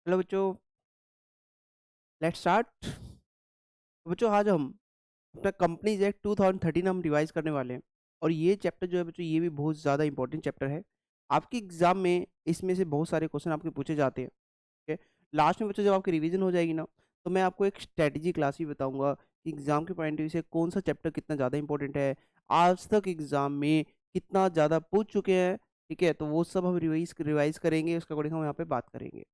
Hello बच्चों, let's start. बच्चों आज हम अपना कंपनीज एक्ट 2013 हम रिवाइज करने वाले हैं। और ये चैप्टर जो है बच्चों, ये भी बहुत ज़्यादा इंपॉर्टेंट चैप्टर है। आपके एग्जाम में इसमें से बहुत सारे क्वेश्चन आपके पूछे जाते हैं। ठीक है, लास्ट में बच्चों जब आपकी रिवीजन हो जाएगी ना, तो मैं आपको एक स्ट्रेटेजी क्लास भी बताऊंगा कि एग्जाम के पॉइंट ऑफ व्यू से कौन सा चैप्टर कितना ज़्यादा इंपॉर्टेंट है, आज तक एग्जाम में कितना ज़्यादा पूछ चुके हैं। ठीक है, तो वो सब हम रिवाइज रिवाइज करेंगे, उसके अकॉर्डिंग हम यहाँ पे बात करेंगे।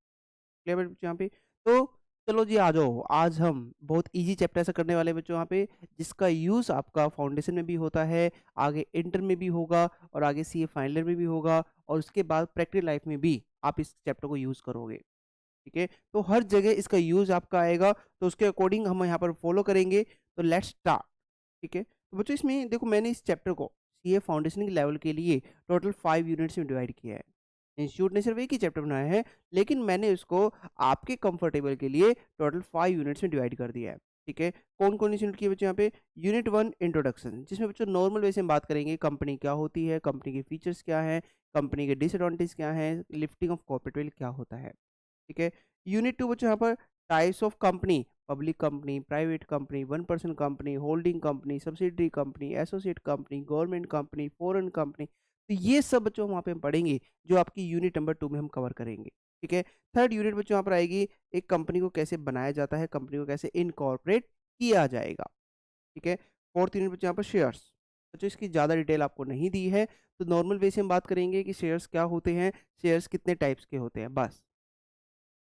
क्लियर है बच्चों यहाँ पे? तो चलो जी आ जाओ, आज हम बहुत इजी चैप्टर ऐसा करने वाले हैं बच्चों यहाँ पे, जिसका यूज़ आपका फाउंडेशन में भी होता है, आगे इंटर में भी होगा और आगे सीए फाइनल में भी होगा, और उसके बाद प्रैक्टिकल लाइफ में भी आप इस चैप्टर को यूज़ करोगे। ठीक है, तो हर जगह इसका यूज़ आपका आएगा, तो उसके अकॉर्डिंग हम यहाँ पर फॉलो करेंगे। तो लेट्स स्टार्ट। ठीक है, तो बच्चों इसमें देखो, मैंने इस चैप्टर को सीए फाउंडेशन के लेवल के लिए टोटल 5 यूनिट्स में डिवाइड किया है। इंस्टीट्यूट ने सिर्फ एक ही चैप्टर बनाया है, लेकिन मैंने उसको आपके कंफर्टेबल के लिए टोटल 5 यूनिट्स में डिवाइड कर दिया है। ठीक है, कौन कौन सी यूनिट की बच्चों यहाँ पे? यूनिट 1 इंट्रोडक्शन, जिसमें बच्चों नॉर्मल वे से हम बात करेंगे कंपनी क्या होती है, कंपनी के फीचर्स क्या है, कंपनी के डिसएडवांटेज क्या है, लिफ्टिंग ऑफ कॉर्पोरेट वेल्थ क्या होता है। ठीक है, यूनिट 2 बच्चों यहाँ पर types of company, public company, private company, 1% company, holding company, subsidiary company, associate company, government company, foreign company. तो ये सब बच्चों वहाँ पे हम पढ़ेंगे, जो आपकी यूनिट नंबर 2 में हम कवर करेंगे। ठीक है, थर्ड यूनिट बच्चों यहाँ पर आएगी, एक कंपनी को कैसे बनाया जाता है, कंपनी को कैसे इनकॉर्पोरेट किया जाएगा। ठीक है, फोर्थ यूनिट बच्चों यहाँ पर शेयर्स। बच्चों इसकी ज़्यादा डिटेल आपको नहीं दी है, तो नॉर्मल वे से हम बात करेंगे कि शेयर्स क्या होते हैं, शेयर्स कितने टाइप्स के होते हैं, बस।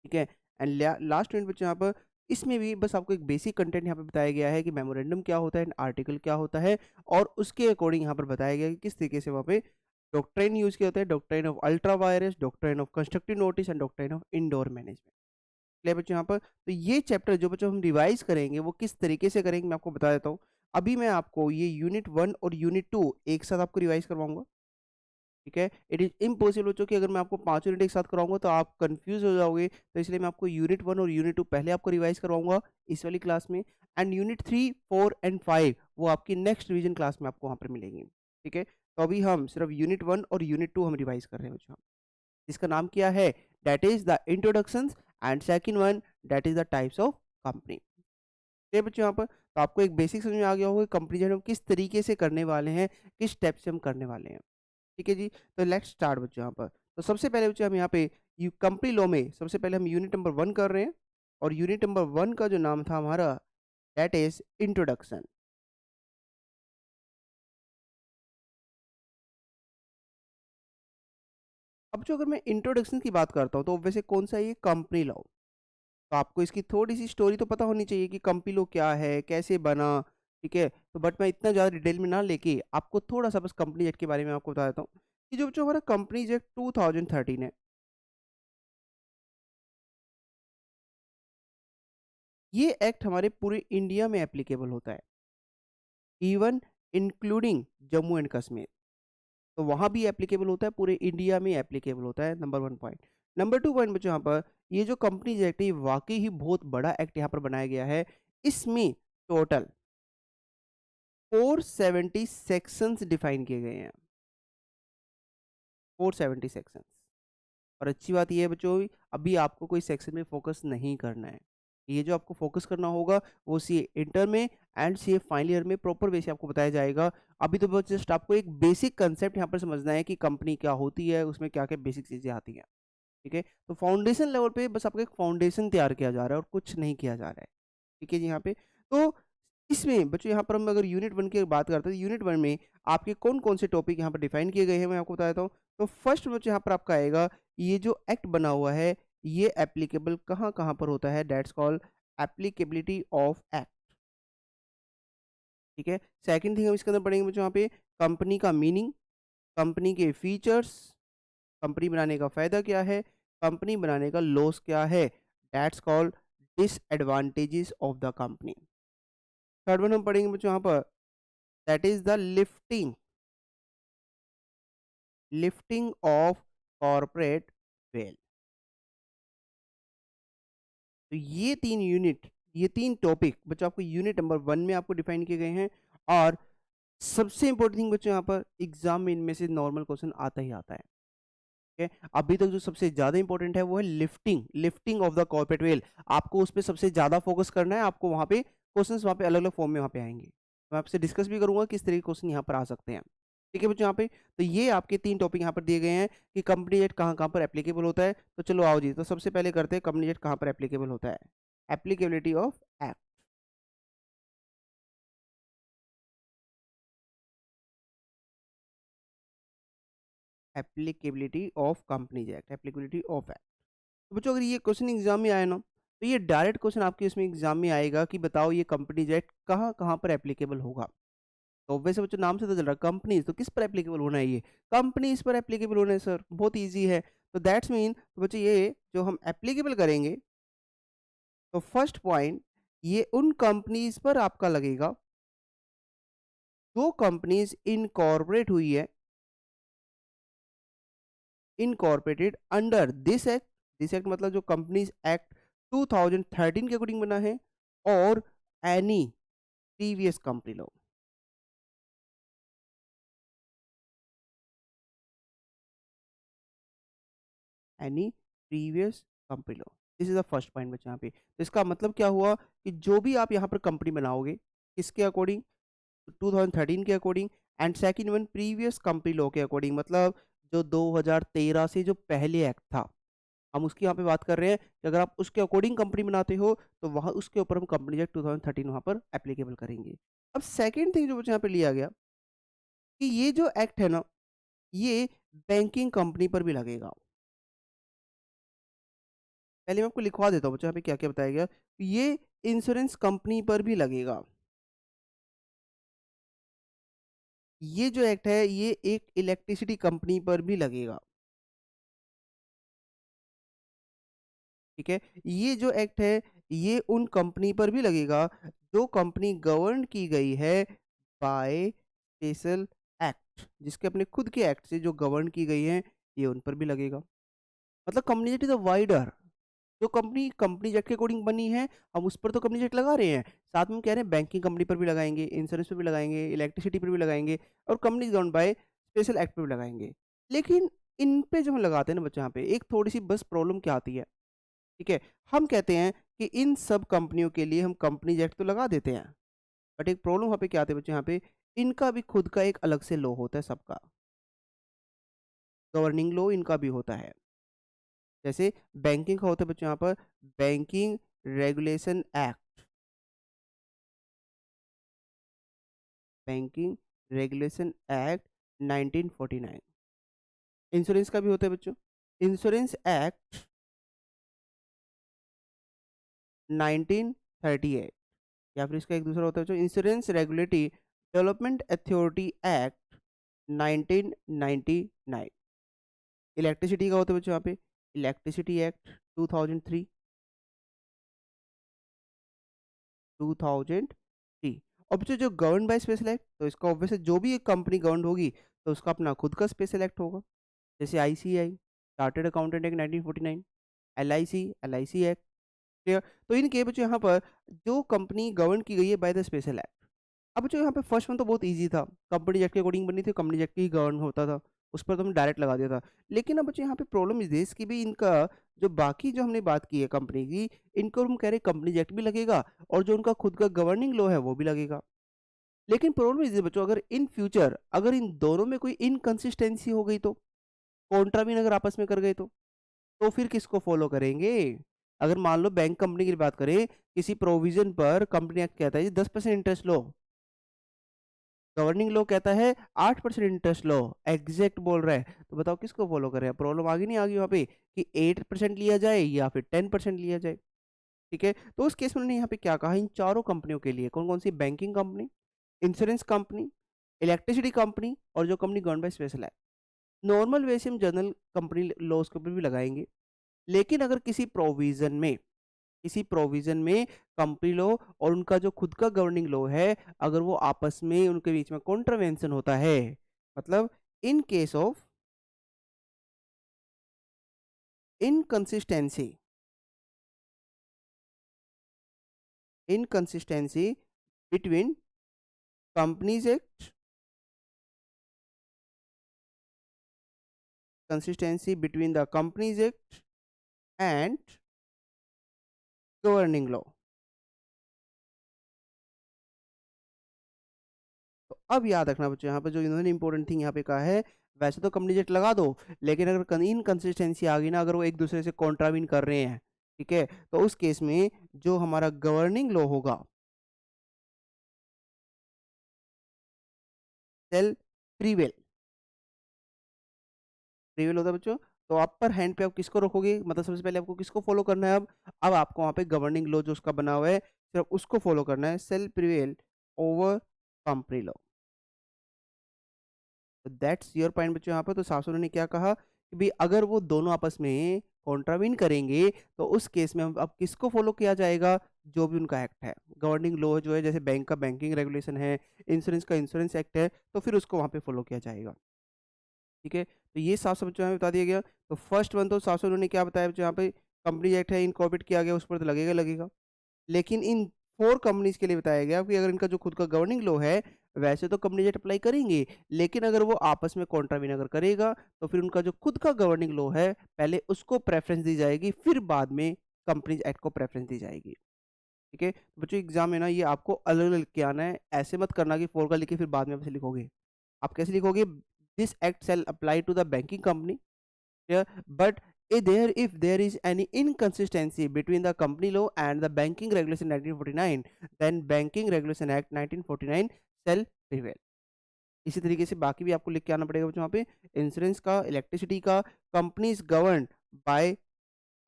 ठीक है, एंड लास्ट यूनिट बच्चों यहाँ पर, इसमें भी बस आपको एक बेसिक कंटेंट यहाँ पे बताया गया है कि मेमोरेंडम क्या होता है एंड आर्टिकल क्या होता है, और उसके अकॉर्डिंग यहाँ पर बताया गया है कि किस तरीके से वहाँ पे डॉक्ट्राइन यूज किया होता है, doctrine of ultra vires, doctrine of constructive notice and doctrine of indoor management. Clear बच्चों यहाँ पर? तो ये चैप्टर जो बच्चों हम रिवाइज करेंगे वो किस तरीके से करेंगे मैं आपको बता देता हूँ। अभी मैं आपको ये यूनिट 1 और यूनिट 2 एक साथ आपको रिवाइज करवाऊंगा। ठीक है, इट इज इम्पॉसिबल बच्चों कि अगर मैं आपको 5 यूनिट एक साथ कराऊंगा तो आप कंफ्यूज हो जाओगे, तो इसलिए मैं आपको यूनिट 1 और यूनिट 2 पहले आपको रिवाइज करवाऊंगा इस वाली क्लास में, एंड यूनिट 3 4 एंड 5 वो आपकी नेक्स्ट रिवीजन क्लास में आपको वहां पर मिलेंगी। ठीक है, तो अभी हम सिर्फ यूनिट 1 और यूनिट 2 हम रिवाइज कर रहे हैं बच्चों, जिसका नाम क्या है, that is the introduction, and second one that is the types of company. ठीक है बच्चों, यहाँ पर तो आपको एक बेसिक समझ में आ गया होगा कंपैरिजन हम किस तरीके से करने वाले हैं, किस स्टेप से हम करने वाले हैं। ठीक है जी, तो लेट्स स्टार्ट बच्चों यहाँ पर। तो सबसे पहले बच्चों हम यहाँ पे कंपनी लॉ में सबसे पहले हम यूनिट नंबर 1 कर रहे हैं, और यूनिट नंबर 1 का जो नाम था हमारा, दैट इज इंट्रोडक्शन। अब जो अगर मैं इंट्रोडक्शन की बात करता हूँ तो वैसे कौन सा है ये? Company law. तो आपको इसकी थोड़ी-सी स्टोरी तो पता होनी चाहिए कि कंपी क्या है, कैसे बना, ठीक है? तो बट मैं इतना ज़्यादा डिटेल में ना लेके आपको थोड़ा-सा बस कंपनी एक्ट के बारे में आपको बता देता हूँ, कि जो हमारा कंपनीज़ एक्ट 2013 है, ये एक्ट हमारे पूरे इंडिया में एप्लीकेबल होता है, even including Jammu and Kashmir. तो वहाँ भी एप्लीकेबल होता है, पूरे इंडिया में एप्लीकेबल होता है, नंबर 1 पॉइंट। नंबर 2 पॉइंट बच्चों यहाँ पर, ये जो कंपनीज़ एक्ट है, ये वाक़ई ही बहुत बड़ा एक्ट यहाँ पर बनाया गया है। इसमें टोटल 470 सेक्शंस डिफाइन किए गए हैं, 470 सेक्शंस। और अच्छी बात ये है बच्चों, अभी आपको कोई सेक्शन में फोकस नहीं करना है। ये जो आपको फोकस करना होगा वो सीए इंटर में एंड सीए फाइनल ईयर में प्रॉपर वे से आपको बताया जाएगा। अभी तो बस जस्ट आपको एक बेसिक कंसेप्ट यहाँ पर समझना है कि कंपनी क्या होती है, उसमें क्या-क्या बेसिक चीज़ें आती हैं। ठीक है? तो फाउंडेशन लेवल पे बस आपका एक फाउंडेशन तैयार किया जा रहा है और कुछ नहीं किया जा रहा है। ठीक है जी यहाँ पे? तो इसमें बच्चों यहाँ पर हम अगर यूनिट 1 की बात करते हैं, तो यूनिट 1 में आपके कौन-कौन से टॉपिक यहाँ पर डिफाइन किए गए हैं, मैं आपको बता देता हूँ। तो फर्स्ट बच्चों यहाँ पर आपका आएगा, ये जो एक्ट बना हुआ है, ये एप्लीकेबल कहाँ-कहाँ पर होता है, that's called applicability of act. ठीक है? सेकंड थिंग हम इसके अंदर पढ़ेंगे बच्चों यहाँ पे, कंपनी का मीनिंग, कंपनी के फीचर्स, कंपनी बनाने का फ़ायदा क्या है, कंपनी बनाने का लॉस क्या है, that's called disadvantages of the company. Third one हम पढ़ेंगे बच्चों यहाँ पर, that is the lifting of corporate wealth. तो ये 3 यूनिट, ये 3 टॉपिक बच्चों आपको यूनिट नंबर 1 में आपको डिफाइन किए गए हैं। और सबसे इंपॉर्टेंट थिंग बच्चों यहाँ पर, एग्ज़ाम में इनमें से नॉर्मल क्वेश्चन आता ही आता है। ठीक है। अभी तक जो सबसे ज़्यादा इंपॉर्टेंट है वो है lifting, lifting of the corporate veil. आपको उस पे सबसे ज़्यादा फोकस करना है, आपको वहाँ पे क्वेश्चंस वहाँ पे अलग-अलग फॉर्म में वहाँ पे आएँगे। मैं आपसे डिस्कस भी करूँगा किस तरह के क्वेश्चन यहाँ पर आ सकते हैं। ठीक है बच्चों यहाँ पे, तो ये आपके 3 टॉपिक यहाँ पर दिए गए हैं कि कंपनी एड कहाँ-कहाँ पर एप्लीकेबल होता है। तो चलो आओ जी, तो सबसे पहले करते हैं कंपनी एड कहाँ पर एप्लीकेबल होता है। Applicability of act, applicability of companies act, applicability of act. तो बच्चों अगर ये क्वेश्चन एग्जाम में आए ना, तो ये डायरेक्ट क्वेश्चन आपके इसमें एग्जाम में आएगा कि बताओ ये कंपनीज एक्ट कहाँ-कहाँ पर एप्लीकेबल होगा। तो वैसे बच्चों नाम से तो चल रहा है कंपनीज, तो किस पर एप्लीकेबल होना है ये? कंपनीज पर एप्लीकेबल होना है सर, बहुत ईज़ी है। तो दैट्स मीन तो बच्चों ये जो हम एप्लीकेबल करेंगे, तो फर्स्ट पॉइंट ये उन कंपनीज पर आपका लगेगा, जो कंपनीज इनकॉर्पोरेट हुई है, इनकॉर्पोरेटेड अंडर दिस एक्ट मतलब जो कंपनीज एक्ट 2013 के अकॉर्डिंग बना है, और any previous company law, any previous company law. This is the first point बच्चा यहाँ पे। तो इसका मतलब क्या हुआ कि जो भी आप यहाँ पर कंपनी बनाओगे, किसके अकॉर्डिंग? 2013 के according, and second one previous company law के अकॉर्डिंग, मतलब जो 2013 से जो पहले एक्ट था, हम उसकी यहाँ पे बात कर रहे हैं कि अगर आप उसके अकॉर्डिंग कंपनी बनाते हो, तो वहाँ उसके ऊपर हम कंपनी एक्ट 2013 वहाँ पर एप्लीकेबल करेंगे। अब सेकंड थिंग जो मुझे यहाँ पे लिया गया कि ये जो एक्ट है ना, ये बैंकिंग कंपनी पर भी लगेगा। पहले मैं आपको लिखवा देता हूँ बच्चों यहाँ पे क्या-क्या बताया गया। ये इंश्योरेंस कंपनी पर भी लगेगा। ये जो एक्ट है ये एक इलेक्ट्रिसिटी कंपनी पर भी लगेगा। ठीक है? ये जो एक्ट है ये उन कंपनी पर भी लगेगा जो कंपनी गवर्न की गई है बाय स्पेशल एक्ट, जिसके अपने खुद के एक्ट से जो गवर्न की गई हैं, ये उन पर भी लगेगा। मतलब company act is a wider, जो कंपनी कंपनीज एक्ट के अकॉर्डिंग बनी है, हम उस पर तो कंपनीज एक्ट लगा रहे हैं। साथ में हम कह रहे हैं बैंकिंग कंपनी पर भी लगाएँगे, इंश्योरेंस पे भी लगाएँगे, इलेक्ट्रिसिटी पर भी लगाएँगे, और companies governed bye special act पे भी लगाएँगे। लेकिन इन पे जो हम लगाते हैं ना बच्चों यहाँ पे, एक थोड़ी-सी बस प्रॉब्लम क्या आती है, ठीक है? हम कहते हैं कि इन सब कंपनियों के लिए हम कंपनीज एक्ट तो लगा देते हैं, बट एक प्रॉब्लम वहाँ पे क्या आती है बच्चों यहाँ पे, इनका भी खुद का एक अलग से लॉ होता है सबका, गवर्निंग लॉ इनका भी होता है। जैसे बैंकिंग का होता है बच्चों यहाँ पर banking regulation act, banking regulation act 1949। Insurance का भी होता है बच्चों, इंश्योरेंस एक्ट 1938, या फिर इसका एक दूसरा होता है बच्चों insurance regulatory development authority act 1999। Electricity का होता है बच्चों यहाँ पे इलेक्ट्रिसिटी एक्ट 2003, 2003। और बच्चों जो गवर्न बाय स्पेशल एक्ट, तो इसका ऑब्वियसली जो भी एक कंपनी गवर्न होगी, तो उसका अपना खुद का स्पेशल एक्ट होगा। जैसे ICI chartered accountant act 1949, LIC LIC act, clear? तो इनके बच्चों यहाँ पर जो कंपनी गवर्न की गई है बाय द स्पेशल एक्ट। अब बच्चों यहाँ पे फर्स्ट वन तो बहुत ईज़ी था, कंपनीज़ एक्ट के अकॉर्डिंग बनी थी, कंपनीज़ एक्ट ही गवर्न होता था, उस पर तो हमने डायरेक्ट लगा दिया था। लेकिन अब बच्चों यहाँ पे प्रॉब्लम इज़ दिस कि भई इनका जो बाकी जो हमने बात की है कंपनी की, इनको हम कह रहे हैं कंपनीज़ एक्ट भी लगेगा, और जो उनका खुद का गवर्निंग लॉ है वो भी लगेगा। लेकिन प्रॉब्लम इज़ दिस बच्चों, अगर इन फ्यूचर अगर इन दोनों में कोई इनकंसिस्टेंसी हो गई तो, कॉन्ट्रावीन अगर आपस में कर गए तो फिर किसको फॉलो करेंगे? अगर मान लो बैंक कंपनी की बात करें, किसी प्रोविज़न पर कंपनी एक्ट कहता है जी 10% इंटरेस्ट लो, गवर्निंग लॉ कहता है 8% इंटरेस्ट लो, एग्जैक्ट बोल रहा है, तो बताओ किसको फॉलो करें? प्रॉब्लम आ गई नहीं आ गई वहाँ पे कि 8% लिया जाए या फिर 10% लिया जाए, ठीक है? तो उस केस में उन्होंने यहाँ पे क्या कहा, इन चारों कंपनियों के लिए कौन-कौन सी, banking company, insurance company, electricity company, और जो company govern by special act. Normal way से हम जनरल कंपनी लॉज़ के ऊपर भी लगाएँगे, लेकिन अगर किसी प्रोविज़न में कंपनी लॉ और उनका जो खुद का गवर्निंग लॉ है, अगर वो आपस में उनके बीच में कॉन्ट्रावेंशन होता है, मतलब in case of inconsistency, inconsistency between companies act consistency between the companies act and governing law. तो अब याद रखना बच्चों, यहाँ पे जो इन्होंने इंपॉर्टेंट थिंग यहाँ पे कहा है, वैसे तो कंपनी जेट लगा दो, लेकिन अगर इनकंसिस्टेंसी आ गई ना, अगर वो एक दूसरे से कॉन्ट्राविन कर रहे हैं, ठीक है, तो उस केस में जो हमारा गवर्निंग लॉ होगा, सेल प्रीवेल प्रीवेल होता है बच्चों। तो अपर हैंड पे आप किसको रखोगे, मतलब सबसे पहले आपको किसको फॉलो करना है, अब आपको वहां पे गवर्निंग लॉ जो उसका बना हुआ है सिर्फ उसको फॉलो करना है, shall prevail over company law. That's your point बच्चों। यहाँ पर तो सासू ने क्या कहा कि भाई अगर वो दोनों आपस में कॉन्ट्राविन करेंगे तो उस केस में हम अब किसको फॉलो किया जाएगा, जो भी उनका एक्ट है, गवर्निंग लॉ जो है, जैसे बैंक का बैंकिंग रेगुलेशन है, इंश्योरेंस का इंश्योरेंस एक्ट है, तो फिर उसको वहां पे फॉलो किया जाएगा। ठीक है, तो ये साफ साफ बच्चों यहाँ पे बता दिया गया। तो फर्स्ट वन तो सासू ने क्या बताया बच्चों, यहाँ पे कंपनी एक्ट है, इनकॉर्पोरेट किया गया, उस पर तो लगेगा लगेगा, लेकिन इन 4 कंपनीज के लिए बताया गया कि अगर इनका जो खुद का गवर्निंग लॉ है, वैसे तो कंपनी जेट अप्लाई करेंगे, लेकिन अगर वो आपस में कॉन्ट्राविन अगर करेगा, तो फिर उनका जो खुद का गवर्निंग लॉ है, पहले उसको प्रेफरेंस दी जाएगी, फिर बाद में कंपनीज एक्ट को प्रेफरेंस दी जाएगी। ठीक है, तो बच्चों एग्जाम में ना ये आपको अलग अलग लिख के आना है, ऐसे मत करना कि 4 का लिखे फिर बाद में आप ऐसे लिखोगे। आप कैसे लिखोगे, this act shall apply to the banking company, yeah, but if there is any inconsistency between the company law and the banking regulation 1949, then banking regulation act 1949 shall prevail। इसी तरीके से बाकी भी आपको लिख के आना पड़ेगा बच्चों, वहाँ पे इंश्योरेंस का, इलेक्ट्रिसिटी का, कंपनीज गवर्न बाय,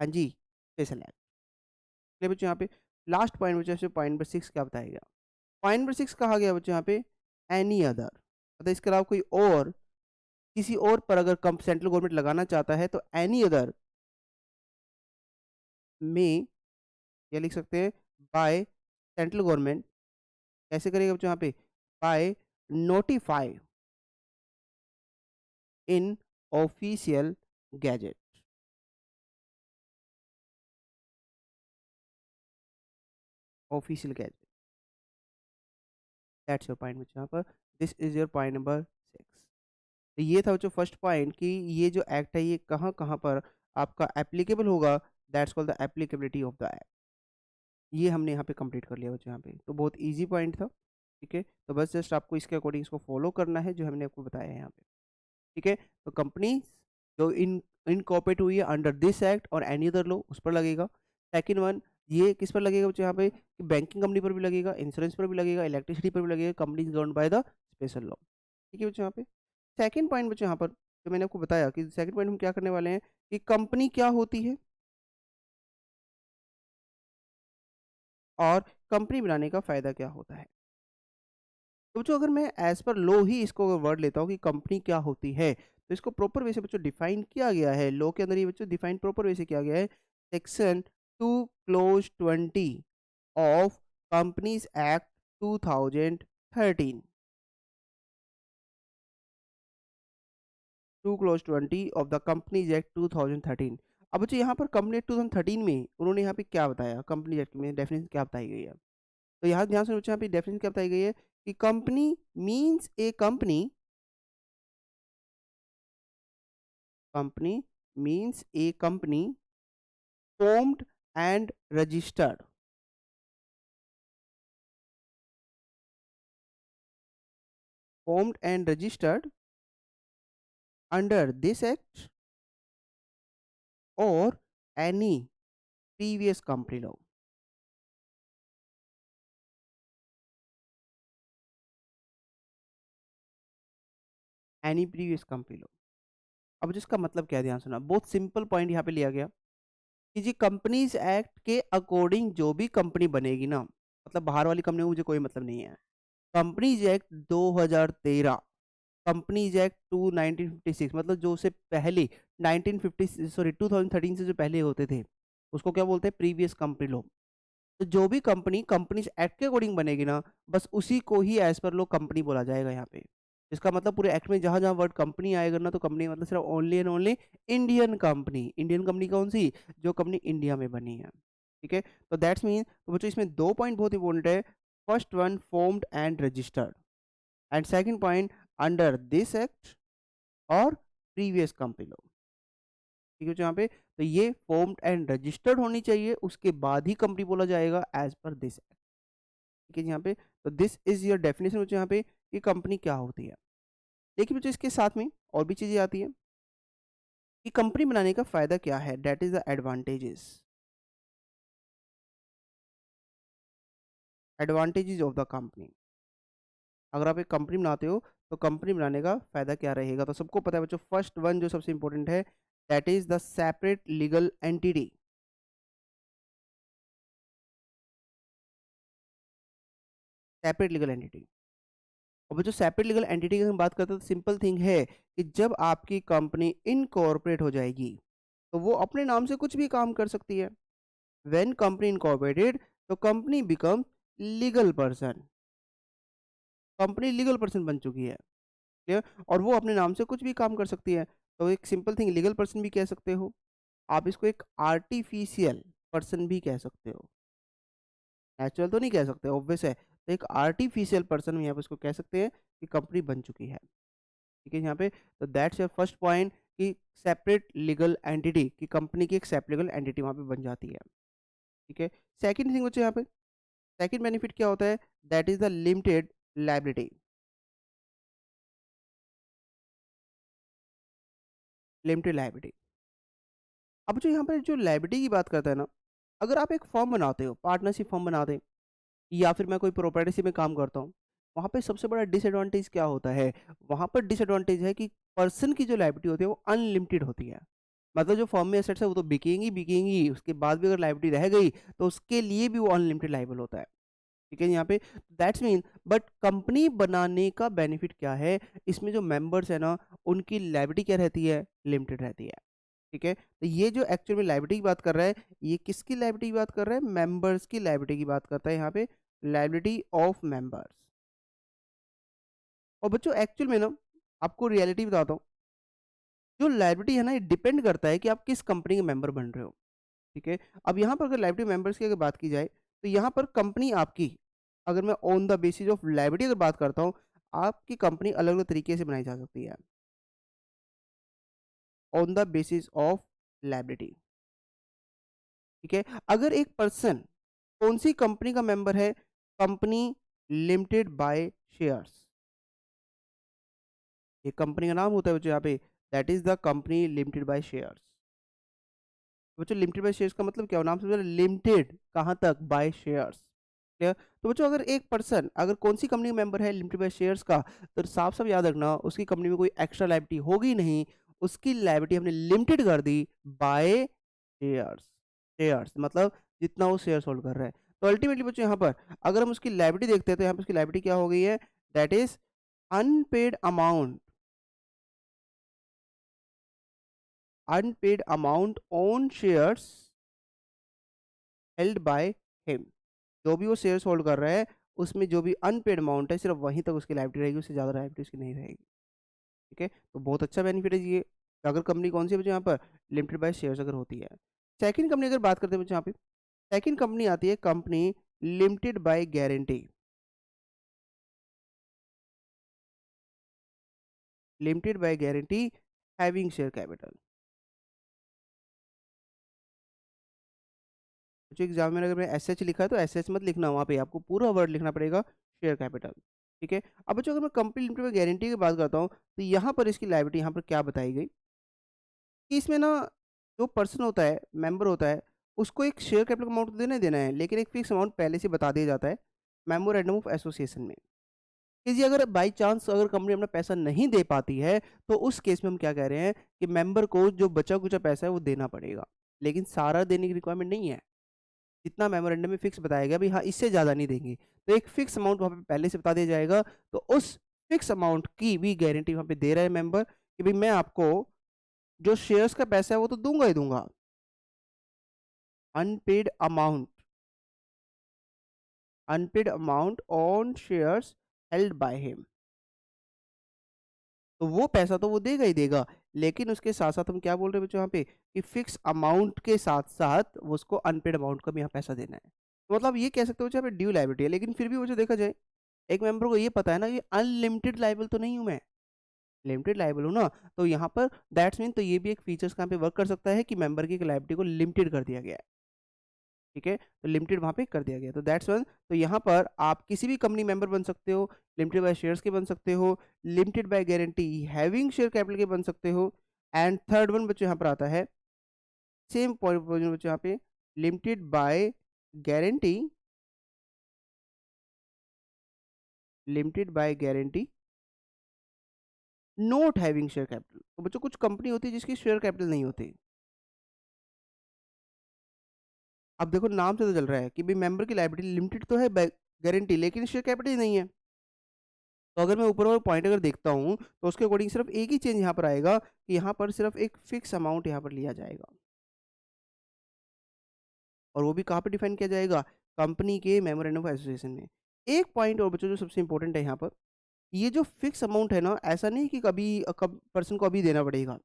हाँ जी, स्पेशल एक्ट। चलिए बच्चों यहाँ पे लास्ट पॉइंट बच्चों, पॉइंट नंबर 6 क्या बताएगा। पॉइंट नंबर 6 कहा गया बच्चों यहाँ पे एनी अदर, मतलब इसके अलावा कोई और, किसी और पर अगर सेंट्रल गवर्नमेंट लगाना चाहता है तो एनी अदर में, या लिख सकते हैं बाय सेंट्रल गवर्नमेंट, कैसे करेगा बच्चों यहाँ पे, by notify in official gazette. Official gazette, that's your point बच्चों, यहाँ पर this is your point number 6। तो ये था बच्चों फर्स्ट पॉइंट कि ये जो एक्ट है ये कहाँ कहाँ पर आपका एप्लीकेबल होगा, that's called the applicability of the act. ये हमने यहाँ पे कंप्लीट कर लिया बच्चों यहाँ पे, तो बहुत इजी पॉइंट था। ठीक है, तो बस जस्ट आपको इसके अकॉर्डिंग इसको फॉलो करना है जो हमने आपको बताया है यहाँ पे। ठीक है, तो कंपनी जो इनकॉर्पोरेट हुई है अंडर दिस एक्ट और एनी अदर लॉ, उस पर लगेगा। सेकंड वन, ये किस पर लगेगा बच्चों यहाँ पे, कि बैंकिंग कंपनी पर भी लगेगा, इंश्योरेंस पर भी लगेगा, इलेक्ट्रिसिटी पर भी लगेगा, company govern by the special law. ठीक है बच्चों, यहाँ पे सेकंड पॉइंट बच्चों यहाँ पर जो मैंने आपको बताया कि सेकंड पॉइंट हम क्या करने वाले हैं कि कंपनी क्या होती है और कंपनी बनाने का फायदा क्या होता है। तो बच्चों अगर मैं एज पर लॉ ही इसको वर्ड लेता हूँ कि कंपनी क्या होती है, तो इसको प्रॉपर वे से बच्चों डिफाइन किया गया है, लॉ के अंदर ये बच्चों डिफाइन प्रॉपर वे से किया गया है। Section 2 close 20 of companies act 2013, 2 close 20 of the companies act 2013। अब बच्चों यहाँ पर कंपनी एक्ट 2013 में उन्होंने यहाँ पे क्या बताया, कंपनी एक्ट में डेफिनेशन क्या बताई गई है। तो यहाँ ध्यान से बच्चों यहाँ पे डेफिनेशन क्या बताई गई है कि company means a company, company means a company formed and registered, formed and registered under this act or any previous company law, any previous company law। अब जिसका मतलब क्या है, ध्यान सुना, बहुत सिंपल पॉइंट यहाँ पे लिया गया कि जी कंपनीज एक्ट के अकॉर्डिंग जो भी कंपनी बनेगी ना, मतलब बाहर वाली कंपनी में मुझे कोई मतलब नहीं है, कंपनीज एक्ट 2013, कंपनीज एक्ट 1956, मतलब जो उससे पहले 1950 सॉरी 2013 से जो पहले होते थे उसको क्या बोलते हैं, प्रीवियस कंपनी लॉ। तो जो भी कंपनी कंपनीज एक्ट के अकॉर्डिंग बनेगी ना, बस उसी को ही एज पर लो कंपनी बोला जाएगा यहाँ पे। इसका मतलब पूरे एक्ट में जहां जहां वर्ड कंपनी आएगा ना, तो कंपनी मतलब सिर्फ only and only Indian company. Indian company कौन सी, जो कंपनी इंडिया में बनी है। ठीक है, तो दैट्स मीन, तो बच्चों इसमें 2 पॉइंट बहुत इंपॉर्टेंट है। First one, formed and registered, and second point, under this act और प्रीवियस कंपनी लॉ। ठीक है बच्चों यहाँ पे। तो ये फॉर्म्ड एंड रजिस्टर्ड होनी चाहिए, उसके बाद ही कंपनी बोला जाएगा एज पर दिस एक्ट। ठीक है जी यहाँ पे। तो दिस इज योर डेफिनेशन बच्चों यहाँ पे कि कंपनी क्या होती है। लेकिन बच्चों इसके साथ में और भी चीजें आती है कि कंपनी बनाने का फायदा क्या है, that is the advantages. Advantages of the company. अगर आप एक कंपनी बनाते हो तो कंपनी बनाने का फायदा क्या रहेगा, तो सबको पता है बच्चों, फर्स्ट वन जो सबसे इंपॉर्टेंट है, that is the separate legal entity. Separate legal entity. और जो सेपरेट लीगल एंटिटी की हम बात करते हैं तो सिंपल थिंग है कि जब आपकी कंपनी इनकॉर्पोरेट हो जाएगी तो वो अपने नाम से कुछ भी काम कर सकती है। व्हेन कंपनी इनकॉर्पोरेटेड तो company become legal person. Company legal person बन चुकी है। क्लियर। और वो अपने नाम से कुछ भी काम कर सकती है। तो एक सिंपल थिंग लीगल पर्सन भी कह सकते हो, आप इसको एक आर्टिफिशियल पर्सन भी कह सकते हो। नेचुरल तो नहीं कह सकते, ऑब्वियस है, तो एक आर्टिफिशियल पर्सन हम यहाँ पे इसको कह सकते हैं कि कंपनी बन चुकी है। ठीक है यहाँ पे। तो दैट्स योर फर्स्ट पॉइंट कि सेपरेट लीगल एंटिटी, कि कंपनी की एक सेपरेट लीगल एंटिटी वहाँ पे बन जाती है। ठीक है। सेकंड थिंग बच्चे यहाँ पे, सेकंड बेनिफिट क्या होता है, that is the limited liability. Limited liability. अब जो यहाँ पे जो लायबिलिटी की बात करता है ना, अगर आप एक फॉर्म बनाते हो, पार्टनरशिप फॉर्म बनाते हैं, या फिर मैं कोई प्रॉपर्टी में काम करता हूँ, वहाँ पे सबसे बड़ा डिसएडवांटेज क्या होता है, वहाँ पर डिसएडवांटेज है कि पर्सन की जो लायबिलिटी होती है वो अनलिमिटेड होती है। मतलब जो फॉर्म में एसेट्स है वो तो बिकेंगी बिकेंगी, उसके बाद भी अगर लायबिलिटी रह गई तो उसके लिए भी वो अनलिमिटेड लायबल होता है। ठीक है यहाँ पे। दैट्स मीन, बट कंपनी बनाने का बेनिफिट क्या है, इसमें जो मेंबर्स है ना, उनकी लायबिलिटी क्या रहती है, लिमिटेड रहती है। ठीक है। तो ये जो एक्चुअल में लायबिलिटी की बात कर रहा है, ये किसकी लायबिलिटी की बात कर रहा है, मेंबर्स की लायबिलिटी की बात करता है यहाँ पे, लायबिलिटी ऑफ मेंबर्स। और बच्चों एक्चुअल में ना, आपको रियलिटी बताता हूँ, जो लायबिलिटी है ना, ये डिपेंड करता है कि आप किस कंपनी के मेंबर बन रहे हो। ठीक है। अब यहाँ पर अगर लायबिलिटी मेंबर्स की अगर बात की जाए तो यहाँ पर कंपनी आपकी, अगर मैं on the basis of liability अगर बात करता हूँ, आपकी कंपनी अलग अलग तरीके से बनाई जा सकती है, on the basis of liability. ठीक है। अगर एक पर्सन कौन सी कंपनी का मेंबर है, कंपनी लिमिटेड बाय शेयर्स, एक कंपनी का नाम होता है बच्चों यहाँ पे, that is the company limited by shares. बच्चों लिमिटेड बाय शेयर्स का मतलब क्या हो, नाम से लिमिटेड कहाँ तक, बाय शेयर्स। क्लियर। तो बच्चों अगर एक पर्सन अगर कौन सी कंपनी मेंबर है लिमिटेड बाय शेयर्स का, तो साफ साफ याद रखना उसकी कंपनी में कोई एक्स्ट्रा लायबिलिटी होगी नहीं, उसकी लायबिलिटी हमने लिमिटेड कर दी बाय शेयर्स। शेयर्स मतलब जितना वो शेयर्स होल्ड कर रहा है। तो अल्टीमेटली बच्चों यहाँ पर अगर हम उसकी लायबिलिटी देखते हैं तो यहाँ पर उसकी लायबिलिटी क्या हो गई है, that is unpaid amount, unpaid amount on shares held by him. जो भी वो शेयर्स होल्ड कर रहा है उसमें जो भी अनपेड अमाउंट है सिर्फ वहीं तक उसकी लायबिलिटी रहेगी, उससे ज़्यादा लायबिलिटी उसकी नहीं रहेगी। ठीक है। तो बहुत अच्छा बेनिफिट है ये। अगर कंपनी कौन सी है बच्चों यहाँ पर, लिमिटेड बाय शेयर्स अगर होती है। सेकंड कंपनी अगर बात करते हैं बच्चों यहाँ पे, सेकंड कंपनी आती है company limited by guarantee. Limited by guarantee having share capital. जो एग्जाम में अगर मैं एस एच लिखा है तो एस एच मत लिखना, वहाँ पे आपको पूरा वर्ड लिखना पड़ेगा, शेयर कैपिटल। ठीक है। अब बच्चों अगर मैं कंपनी लिमिटेड बाय गारंटी की बात करता हूँ तो यहाँ पर इसकी लायबिलिटी यहाँ पर क्या बताई गई कि इसमें ना, जो पर्सन होता है, मेंबर होता है, उसको एक शेयर कैपिटल अमाउंट तो देना ही देना है, लेकिन एक फिक्स अमाउंट पहले से बता दिया जाता है मेमोरेंडम ऑफ एसोसिएशन में, कि जी अगर बाई चांस अगर कंपनी अपना पैसा नहीं दे पाती है तो उस केस में हम क्या कह रहे हैं कि मेंबर को जो बचा कुचा पैसा है वो देना पड़ेगा, लेकिन सारा देने की रिक्वायरमेंट नहीं है। जितना मेमोरेंडम में फिक्स बताया गया भाई हाँ इससे ज़्यादा नहीं देंगे, तो एक फिक्स अमाउंट वहाँ पे पहले से बता दिया जाएगा, तो उस फिक्स अमाउंट की भी गारंटी वहाँ पे दे रहा है मेंबर कि भाई मैं आपको जो शेयर्स का पैसा है वो तो दूंगा ही दूंगा। Unpaid amount, unpaid amount on shares held by him, तो वो पैसा तो वो देगा ही देगा, लेकिन उसके साथ साथ हम क्या बोल रहे हैं बच्चों यहाँ पे कि फिक्स अमाउंट के साथ साथ वो उसको अनपेड अमाउंट का भी यहाँ पैसा देना है। तो मतलब ये कह सकते हो बच्चों यहाँ पे ड्यू लायबिलिटी है, लेकिन फिर भी वो जो देखा जाए एक मेंबर को ये पता है ना कि अनलिमिटेड लायबल तो नहीं हूं मैं, लिमिटेड लायबल हो ना, तो यहाँ पर दैट्स मीन, तो ये भी एक फीचर्स कहाँ पे वर्क कर सकता है कि मेंबर की लायबिलिटी को लिमिटेड कर दिया गया है। ठीक है, तो लिमिटेड वहाँ पे कर दिया गया, तो दैट्स वन। तो यहाँ पर आप किसी भी कंपनी मेंबर बन सकते हो, लिमिटेड बाय शेयर्स के बन सकते हो, limited by guarantee having share capital के बन सकते हो, एंड थर्ड वन बच्चों यहाँ पर आता है सेम पॉइंट बच्चों यहाँ पे, limited by guarantee, limited by guarantee not having share capital. तो बच्चों कुछ कंपनी होती है जिसकी शेयर कैपिटल नहीं होती। अब देखो नाम से तो चल रहा है कि भाई मेंबर की लायबिलिटी लिमिटेड तो है, गारंटी, लेकिन शेयर कैपिटल ही नहीं है। तो अगर मैं ऊपर वाला पॉइंट अगर देखता हूँ तो उसके अकॉर्डिंग सिर्फ एक ही चेंज यहाँ पर आएगा कि यहाँ पर सिर्फ एक फिक्स अमाउंट यहाँ पर लिया जाएगा, और वो भी कहाँ पे डिफाइन किया जाएगा, कंपनी के मेमोरेंडम ऑफ एसोसिएशन में। एक पॉइंट और बच्चों जो सबसे इंपॉर्टेंट है यहाँ पर, ये जो फिक्स अमाउंट है ना, ऐसा नहीं कि कभी कब पर्सन को अभी देना पड़ेगा।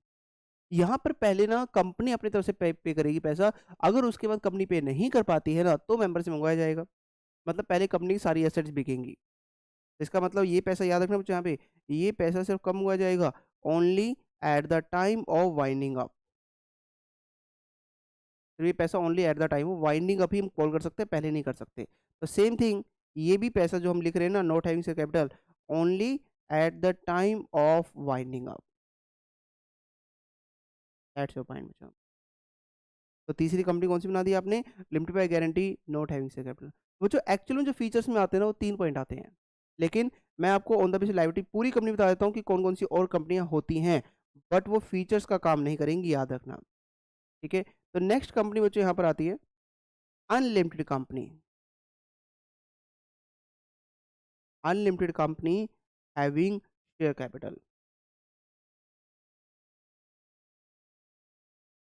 यहाँ पर पहले ना कंपनी अपनी तरफ से पे करेगी पैसा, अगर उसके बाद कंपनी पे नहीं कर पाती है ना तो मेंबर से मंगवाया जाएगा। मतलब पहले कंपनी की सारी एसेट्स बिकेंगी। इसका मतलब ये पैसा याद रखना बच्चों यहाँ पे, ये पैसा सिर्फ कब मंगवाया जाएगा, only at the time of winding up. तो ये पैसा only at the time of winding up ही हम कॉल कर सकते हैं, पहले नहीं कर सकते। तो सेम थिंग, ये भी पैसा जो हम लिख रहे हैं ना, not having share capital, only at the time of winding up. That's your point बच्चों। तो तीसरी कंपनी कौन सी बना दी आपने, limited by guarantee not having share capital. वो जो एक्चुअल में जो फीचर्स में आते हैं ना, वो 3 पॉइंट आते हैं। लेकिन मैं आपको ऑन द बेसिस लायबिलिटी पूरी कंपनी बता देता हूँ कि कौन-कौन सी और कंपनियाँ होती हैं, बट वो फीचर्स का काम नहीं करेंगी, याद रखना। ठीक है? तो नेक्स्ट कंपनी बच्चों यहाँ पर आती है unlimited company. Unlimited company having share capital.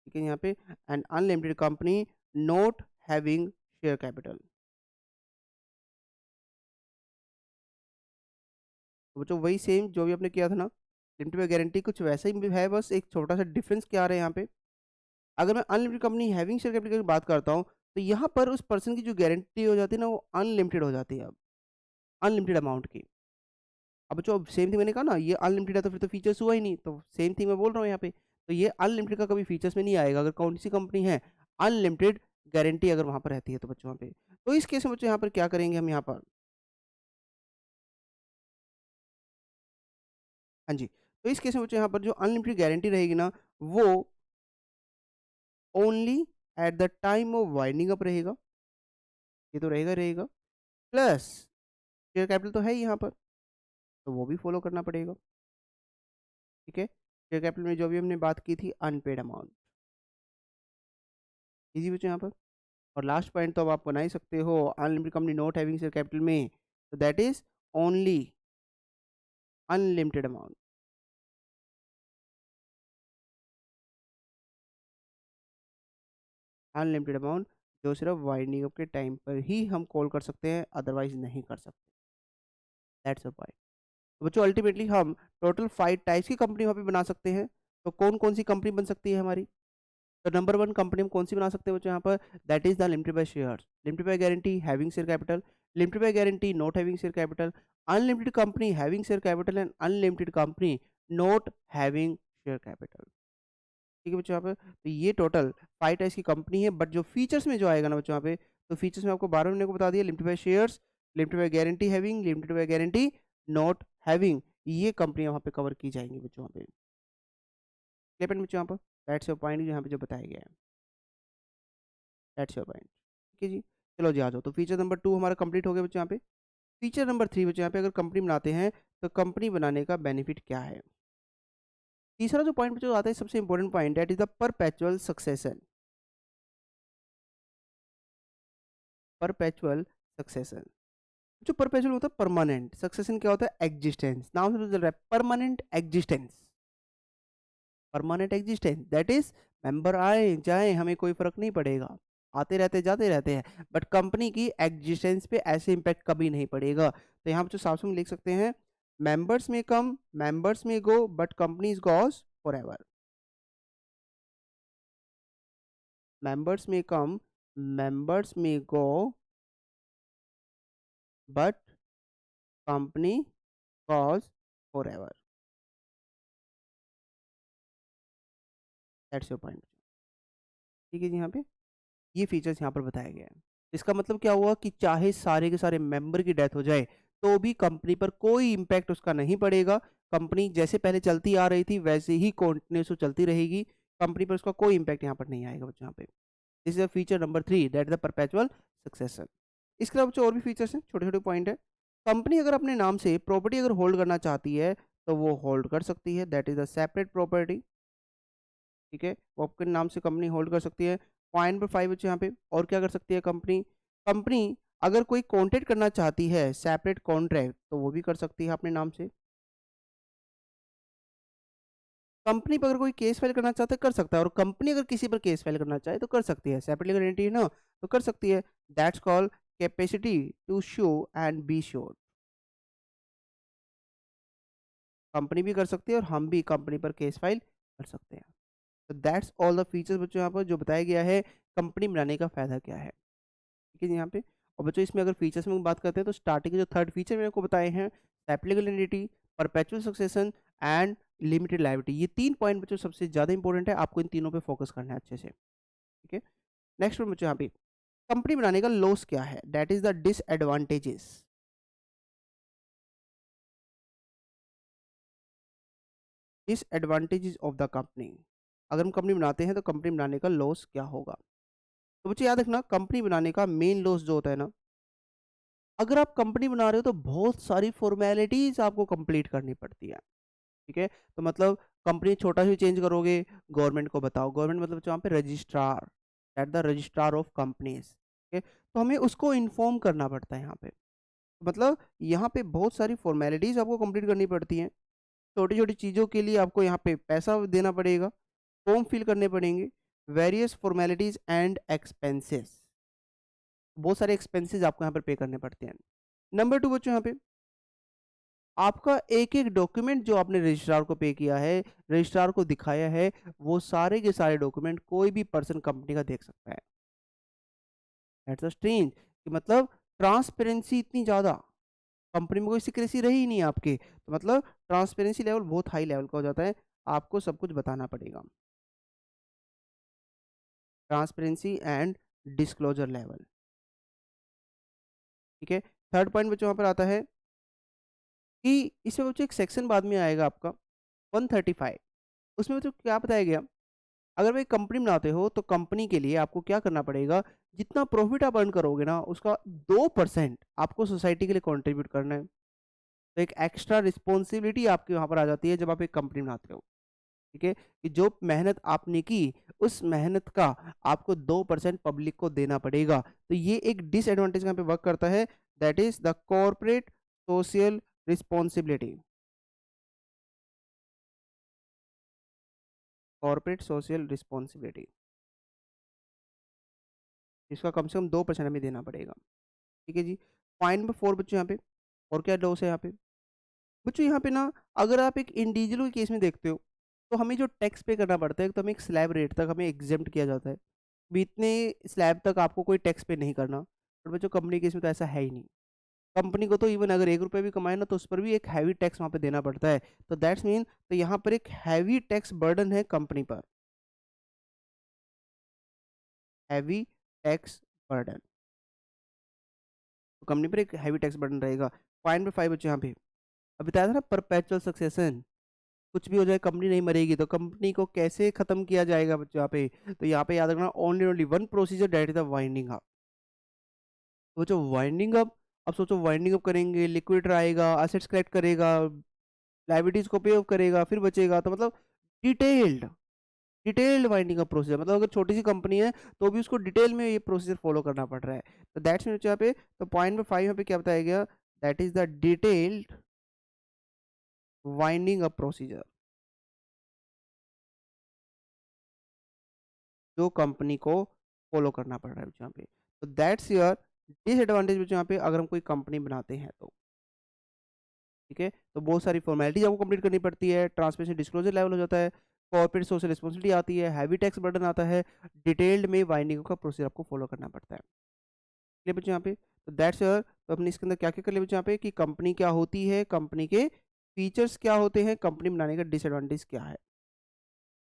ठीक है? यहाँ पे an unlimited company not having share capital. तो बच्चों वही सेम जो भी आपने किया था ना, लिमिटेड बाय गारंटी कुछ वैसा ही है, बस एक छोटा-सा डिफरेंस क्या आ रहा है यहाँ पे। अगर मैं unlimited company having share capital की बात करता हूँ, तो यहाँ पर उस पर्सन की जो गारंटी हो जाती है ना, वो अनलिमिटेड हो जाती है अब, अनलिमिटेड अमाउंट की। अब जो सेम थिंग मैंने कहा ना, ये अनलिमिटेड है तो फिर तो फीचर्स हुआ ही नहीं, तो सेम थिंग मैं बोल रहा हूँ यहाँ पे। तो ये अनलिमिटेड का कभी फीचर्स में नहीं आएगा, अगर कौन-सी कंपनी है, अनलिमिटेड गारंटी अगर वहाँ पर रहती है तो बच्चों वहाँ पे। तो इस केस में बच्चों यहाँ पर क्या करेंगे हम यहाँ पर, हाँ जी, तो इस केस में बच्चों यहाँ पर जो अनलिमिटेड गारंटी रहेगी ना, वो only at the time of winding up रहेगा, ये तो रहेगा ही रहेगा, प्लस शेयर कैपिटल तो है ही यहाँ पर, तो वो भी फॉलो करना पड़ेगा। ठीक है? शेयर कैपिटल में जो भी हमने बात की थी अनपेड अमाउंट, इजी बच्चों यहाँ पर। और लास्ट पॉइंट तो अब आप बना ही सकते हो, unlimited company not having share capital में, तो that is only unlimited amount. Unlimited amount जो सिर्फ वाइंडिंग अप के टाइम पर ही हम कॉल कर सकते हैं, अदरवाइज नहीं कर सकते। That's a point. तो बच्चों अल्टीमेटली हम टोटल 5 टाइप्स की कंपनी वहाँ पे बना सकते हैं। तो कौन-कौन सी कंपनी बन सकती है हमारी? तो नंबर 1 कंपनी हम कौन सी बना सकते हैं बच्चों यहाँ पर? That is the limited by shares, limited by guarantee having share capital, limited by guarantee not having share capital, unlimited company having share capital and unlimited company not having share capital. ठीक है बच्चों यहाँ पे? तो ये total 5 types की company है, but जो फीचर्स में जो आएगा ना बच्चों यहाँ पे, तो फीचर्स में आपको 12 महीने को बता दिया, limited by shares, limited by guarantee having, limited by guarantee not having, ये कंपनियाँ वहाँ पे कवर की जाएँगी बच्चों वहाँ पे। क्लियर पॉइंट बच्चों यहाँ पर? दैट्स योर पॉइंट यहाँ पे जो बताया गया है। That's your point. ठीक है जी। चलो जी आ जाओ। तो फीचर नंबर 2 हमारा कंप्लीट हो गया बच्चों यहाँ पे। फीचर नंबर 3 बच्चों यहाँ पे, अगर कंपनी बनाते हैं तो कंपनी बनाने का बेनिफिट क्या है? तीसरा जो पॉइंट बच्चों आता है सबसे important point, that is the perpetual succession. Perpetual succession. जो परपेचुअल होता है परमानेंट, सक्सेशन क्या होता है एग्जिस्टेंस। नाम से पता चल रहा है permanent existence. Permanent existence that is member आए जाए हमें कोई फर्क नहीं पड़ेगा, आते रहते जाते रहते हैं, बट कंपनी की एग्जिस्टेंस पे ऐसे इम्पैक्ट कभी नहीं पड़ेगा। तो यहाँ पे जो साफ में लिख सकते हैं, members may come, members may go, but companies goes for ever. Members may come, members may go, but company goes for ever. That's your point. ठीक है जी, यहाँ पे ये फीचर्स यहाँ पर बताया गया है। इसका मतलब क्या हुआ कि चाहे सारे के सारे मेंबर की डेथ हो जाए तो भी कंपनी पर कोई इम्पैक्ट उसका नहीं पड़ेगा। कंपनी जैसे पहले चलती आ रही थी वैसे ही कंटिन्यूस चलती रहेगी। कंपनी पर उसका कोई इम्पैक्ट यहाँ पर नहीं आएगा बच्चों यहाँ पे। This is a feature number 3, that is the perpetual succession. इसके अलावा बच्चों और भी फीचर्स हैं, छोटे छोटे पॉइंट है। कंपनी अगर अपने नाम से प्रॉपर्टी अगर होल्ड करना चाहती है तो वो होल्ड कर सकती है, that is a separate property. ठीक है, वो आपके नाम से कंपनी होल्ड कर सकती है। पॉइंट नंबर 5 बच्चे यहाँ पे और क्या कर सकती है कंपनी। कंपनी अगर कोई कॉन्ट्रैक्ट करना चाहती है सेपरेट कॉन्ट्रैक्ट तो वो भी कर सकती है अपने नाम से। कंपनी पर अगर कोई केस फाइल करना चाहता है कर सकता है, और कंपनी अगर किसी पर केस फाइल करना चाहे तो कर सकती है, सेपरेट लीगल एंटिटी है ना, तो कर सकती है। That's called capacity to sue and be sued. Company भी कर सकती है और हम भी कंपनी पर केस फाइल कर सकते हैं। तो दैट्स ऑल द फीचर्स बच्चों यहाँ पर जो बताया गया है कंपनी बनाने का फायदा क्या है। ठीक है जी यहाँ पे। और बच्चों इसमें अगर फीचर्स में बात करते हैं तो स्टार्टिंग के जो थर्ड फीचर मैंने आपको बताए हैं, applicable entity, perpetual succession and limited liability, ये 3 पॉइंट बच्चों सबसे ज़्यादा इंपॉर्टेंट है, आपको इन तीनों पे फोकस करना है अच्छे से। ठीक है, नेक्स्ट वन बच्चों यहाँ पे कंपनी बनाने का लॉस क्या है, that is the disadvantages. Disadvantages of the company, अगर हम कंपनी बनाते हैं तो कंपनी बनाने का लॉस क्या होगा। तो बच्चों याद रखना कंपनी बनाने का मेन लॉस जो होता है ना, अगर आप कंपनी बना रहे हो तो बहुत सारी फॉर्मेलिटीज आपको कंप्लीट करनी पड़ती है। ठीक है, तो मतलब कंपनी छोटा सी चेंज करोगे, गवर्नमेंट को बताओ, गवर्नमेंट मतलब जो यहाँ पे registrar, at the registrar of companies. ठीक है, तो हमें उसको इन्फॉर्म करना पड़ता है यहाँ पे। मतलब यहाँ पे बहुत सारी फॉर्मेलिटीज आपको कंप्लीट करनी पड़ती हैं। छोटी छोटी चीज़ों के लिए आपको यहाँ पे पैसा देना पड़ेगा, फॉर्म फिल करने पड़ेंगे, वेरियस फॉर्मेलिटीज एंड एक्सपेंसेस, बहुत सारे एक्सपेंसेस आपको यहाँ पर पे करने पड़ते हैं। नंबर 2 बच्चों यहाँ पे आपका एक एक डॉक्यूमेंट जो आपने रजिस्ट्रार को पे किया है, रजिस्ट्रार को दिखाया है, वो सारे के सारे डॉक्यूमेंट कोई भी पर्सन कंपनी का देख सकता है। दैट्स अ स्ट्रेंज कि मतलब ट्रांसपेरेंसी इतनी ज़्यादा, कंपनी में कोई सीक्रेसी रही ही नहीं है आपके, तो मतलब ट्रांसपेरेंसी लेवल बहुत हाई लेवल का हो जाता है, आपको सब कुछ बताना पड़ेगा। Transparency and disclosure level. ठीक है, थर्ड पॉइंट बच्चों वहाँ पर आता है कि इसमें बच्चों एक सेक्शन बाद में आएगा आपका 135, उसमें बच्चों क्या बताया गया, अगर भाई कंपनी बनाते हो तो कंपनी के लिए आपको क्या करना पड़ेगा, जितना प्रॉफिट आप अर्न करोगे ना उसका 2% आपको सोसाइटी के लिए कंट्रीब्यूट करना है। तो एक एक्स्ट्रा रिस्पॉन्सिबिलिटी आपके वहां पर आ जाती है जब आप एक कंपनी बनाते हो। ठीक है, कि जो मेहनत आपने की उस मेहनत का आपको 2% पब्लिक को देना पड़ेगा। तो ये एक डिसएडवांटेज यहाँ पे वर्क करता है, that is the corporate social responsibility. Corporate social responsibility, इसका कम से कम 2% हमें देना पड़ेगा। ठीक है जी, पॉइंट नंबर 4 बच्चों यहाँ पे और क्या लॉस है यहाँ पे। बच्चों यहाँ पे ना अगर आप एक इंडिविजुअल केस में देखते हो तो हमें जो टैक्स पे करना पड़ता है तो हमें एक स्लैब रेट तक हमें एग्जेम्प्ट किया जाता है, भी इतने स्लैब तक आपको कोई टैक्स पे नहीं करना। पर बच्चों कंपनी केस में तो ऐसा है ही नहीं। कंपनी को तो इवन अगर 1 रुपये भी कमाए ना तो उस पर भी एक हैवी टैक्स वहाँ पे देना पड़ता है। तो दैट्स मीन तो यहाँ पर एक हैवी टैक्स बर्डन है कंपनी पर, हैवी टैक्स बर्डन, तो कंपनी पर एक हैवी टैक्स बर्डन रहेगा। पॉइंट नंबर 5 बच्चों यहाँ पे अभी बताया था ना परपेचुअल सक्सेशन, कुछ भी हो जाए कंपनी नहीं मरेगी, तो कंपनी को कैसे खत्म किया जाएगा बच्चों यहाँ पे, तो यहाँ पे याद रखना only only one procedure, that is the winding up. तो जो वाइंडिंग अप, अब सोचो वाइंडिंग अप करेंगे, लिक्विडेटर आएगा, असेट्स कलेक्ट करेगा, लाइबिलिटीज को पे ऑफ करेगा, फिर बचेगा, तो मतलब detailed detailed winding up procedure, मतलब अगर छोटी सी कंपनी है तो भी उसको डिटेल में ये प्रोसीजर फॉलो करना पड़ रहा है। तो दैट्स मीन यहाँ पे तो पॉइंट में 5 यहाँ पे क्या बताया गया, that is the detailed winding up procedure, जो कंपनी को फॉलो करना पड़ रहा है यहाँ पे। तो दैट्स योर डिसएडवांटेज यहाँ पे अगर हम कोई कंपनी बनाते हैं तो। ठीक है, तो बहुत सारी फॉर्मेलिटीज आपको कंप्लीट करनी पड़ती है, ट्रांसपेरेंसी डिस्क्लोजर लेवल हो जाता है, कॉर्पोरेट सोशल रिस्पॉन्सिबिलिटी आती है, हैवी टैक्स बर्डन आता है, डिटेल्ड में बाइंडिंग का प्रोसीजर आपको फॉलो करना पड़ता है। चलिए बच्चों यहाँ पे तो दैट्स योर, तो अपने इसके अंदर क्या क्या कर लिया बच्चों यहाँ पे कि कंपनी क्या होती है, कंपनी के फीचर्स क्या होते हैं, कंपनी बनाने का डिसएडवांटेज क्या है।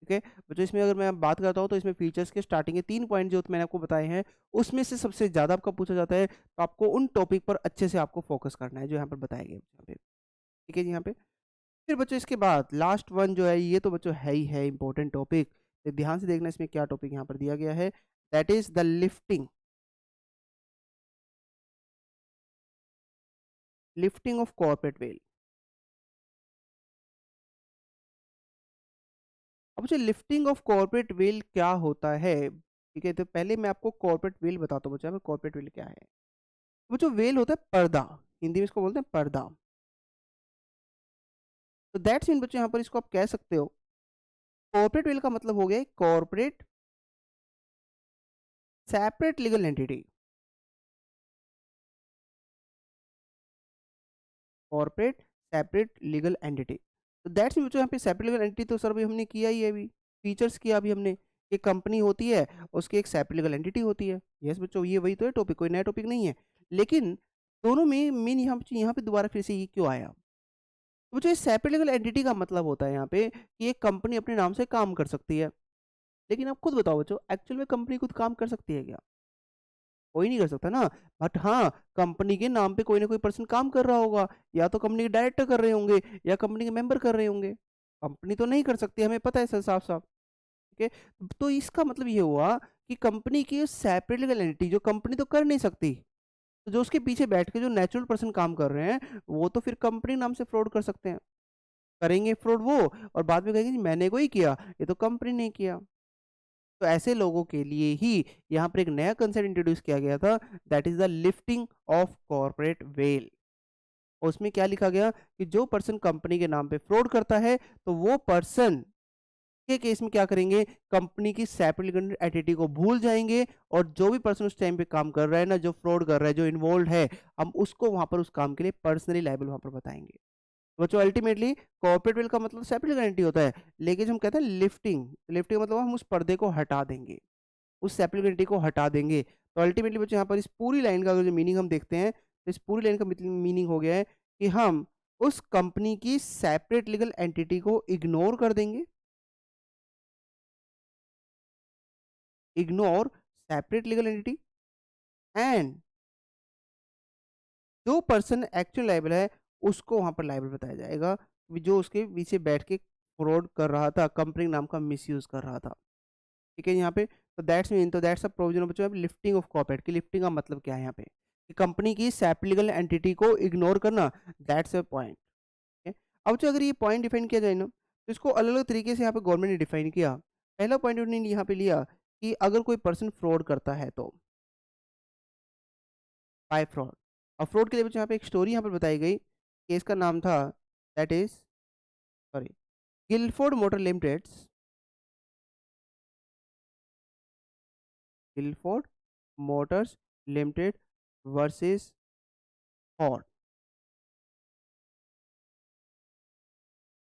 ठीक है बच्चों, इसमें अगर मैं बात करता हूँ तो इसमें फीचर्स के स्टार्टिंग के 3 पॉइंट जो मैंने आपको बताए हैं, उसमें से सबसे ज़्यादा आपका पूछा जाता है, तो आपको उन टॉपिक पर अच्छे से आपको फोकस करना है जो यहाँ पर बताए गए यहाँ पे। ठीक है जी यहाँ पे। फिर बच्चों इसके बाद लास्ट वन जो है, ये तो बच्चों है ही है इंपॉर्टेंट टॉपिक, तो ध्यान से देखना इसमें क्या टॉपिक यहाँ पर दिया गया है, that is the lifting, lifting of corporate veil. अब बच्चों लिफ्टिंग ऑफ कॉर्पोरेट वेल क्या होता है, ठीक है, तो पहले मैं आपको कॉर्पोरेट वेल बताता हूँ बच्चों, कॉर्पोरेट वेल क्या है। बच्चों वेल होता है पर्दा, हिंदी में इसको बोलते हैं पर्दा। तो दैट्स मीन बच्चों यहाँ पर इसको आप कह सकते हो, कॉर्पोरेट वेल का मतलब हो गया corporate separate legal entity, corporate separate legal entity. तो दैट्स मीन बच्चों यहाँ पे सेपरेट लीगल एंटिटी तो सर अभी हमने किया ही है, अभी फीचर्स किया अभी हमने, एक कंपनी होती है, उसकी एक सेपरेट लीगल एंटिटी होती है। यस बच्चों, ये वही तो है टॉपिक, कोई नया टॉपिक नहीं है। लेकिन दोनों में मेन यहाँ पे दोबारा फिर से ये क्यों आया, तो बच्चों सेपरेट लीगल एंटिटी का मतलब होता है यहाँ पे कि एक कंपनी अपने नाम से काम कर सकती है। लेकिन आप खुद बताओ बच्चों, एक्चुअल में कंपनी खुद काम कर सकती है क्या? कोई नहीं कर सकता ना। बट हाँ, कंपनी के नाम पे कोई ना कोई पर्सन काम कर रहा होगा, या तो कंपनी के डायरेक्टर कर रहे होंगे, या कंपनी के मेंबर कर रहे होंगे। कंपनी तो नहीं कर सकती, हमें पता है सर, साफ साफ। ठीक है, तो इसका मतलब ये हुआ कि कंपनी की सेपरेट लीगल एंटिटी जो कंपनी तो कर नहीं सकती, तो जो उसके पीछे बैठ के जो नेचुरल पर्सन काम कर रहे हैं, वो तो फिर कंपनी नाम से फ्रॉड कर सकते हैं, करेंगे फ्रॉड वो, और बाद में कहेंगे जी मैंने कोई किया, ये तो कंपनी ने किया। तो ऐसे लोगों के लिए ही यहाँ पर एक नया कंसेप्ट इंट्रोड्यूस किया गया था, that is the lifting of corporate veil. उसमें क्या लिखा गया कि जो पर्सन कंपनी के नाम पे फ्रॉड करता है, तो वो पर्सन के केस में क्या करेंगे, कंपनी की सेपरेट एंटिटी को भूल जाएंगे, और जो भी पर्सन उस टाइम पे काम कर रहा है ना, जो फ्रॉड कर रहा है, जो इन्वॉल्व है, हम उसको वहां पर उस काम के लिए पर्सनली लायबल वहां पर बताएंगे। बच्चों अल्टीमेटली कॉर्पोरेट वेल का मतलब सेपरेट एंटिटी होता है, लेकिन हम कहते हैं लिफ्टिंग, लिफ्टिंग मतलब हम उस पर्दे को हटा देंगे, उस सेपरेबिलिटी को हटा देंगे। तो अल्टीमेटली बच्चों यहाँ पर इस पूरी लाइन का अगर जो मीनिंग हम देखते हैं, तो इस पूरी लाइन का मीनिंग हो गया है कि हम उस कंपनी की सेपरेट लीगल एंटिटी को इग्नोर कर देंगे, ignore separate legal entity, and जो पर्सन एक्चुअल लायबल है, उसको वहां पर लायबल बताया जाएगा, जो उसके पीछे बैठ के फ्रॉड कर रहा था, कंपनी नाम का मिसयूज कर रहा था। ठीक है यहाँ पे, तो दैट्स अ प्रोविजन बच्चों लिफ्टिंग ऑफ कॉर्पोरेट की। लिफ्टिंग का मतलब क्या है यहाँ पे, कि कंपनी की सेपलीगल एंटिटी को इग्नोर करना, दैट्स अ पॉइंट। अब जो अगर ये पॉइंट डिफाइन किया जाए ना, तो इसको अलग अलग तरीके से यहाँ पे गवर्नमेंट ने डिफाइन किया। पहला पॉइंट उन्होंने यहाँ पे लिया कि अगर कोई पर्सन फ्रॉड करता है तो बाय फ्रॉड। और फ्रॉड के लिए बच्चों यहाँ पे एक स्टोरी यहाँ पर बताई गई, केस का नाम था, that is sorry, Gilford motor Limited, Gilford Motors Limited versus Ford.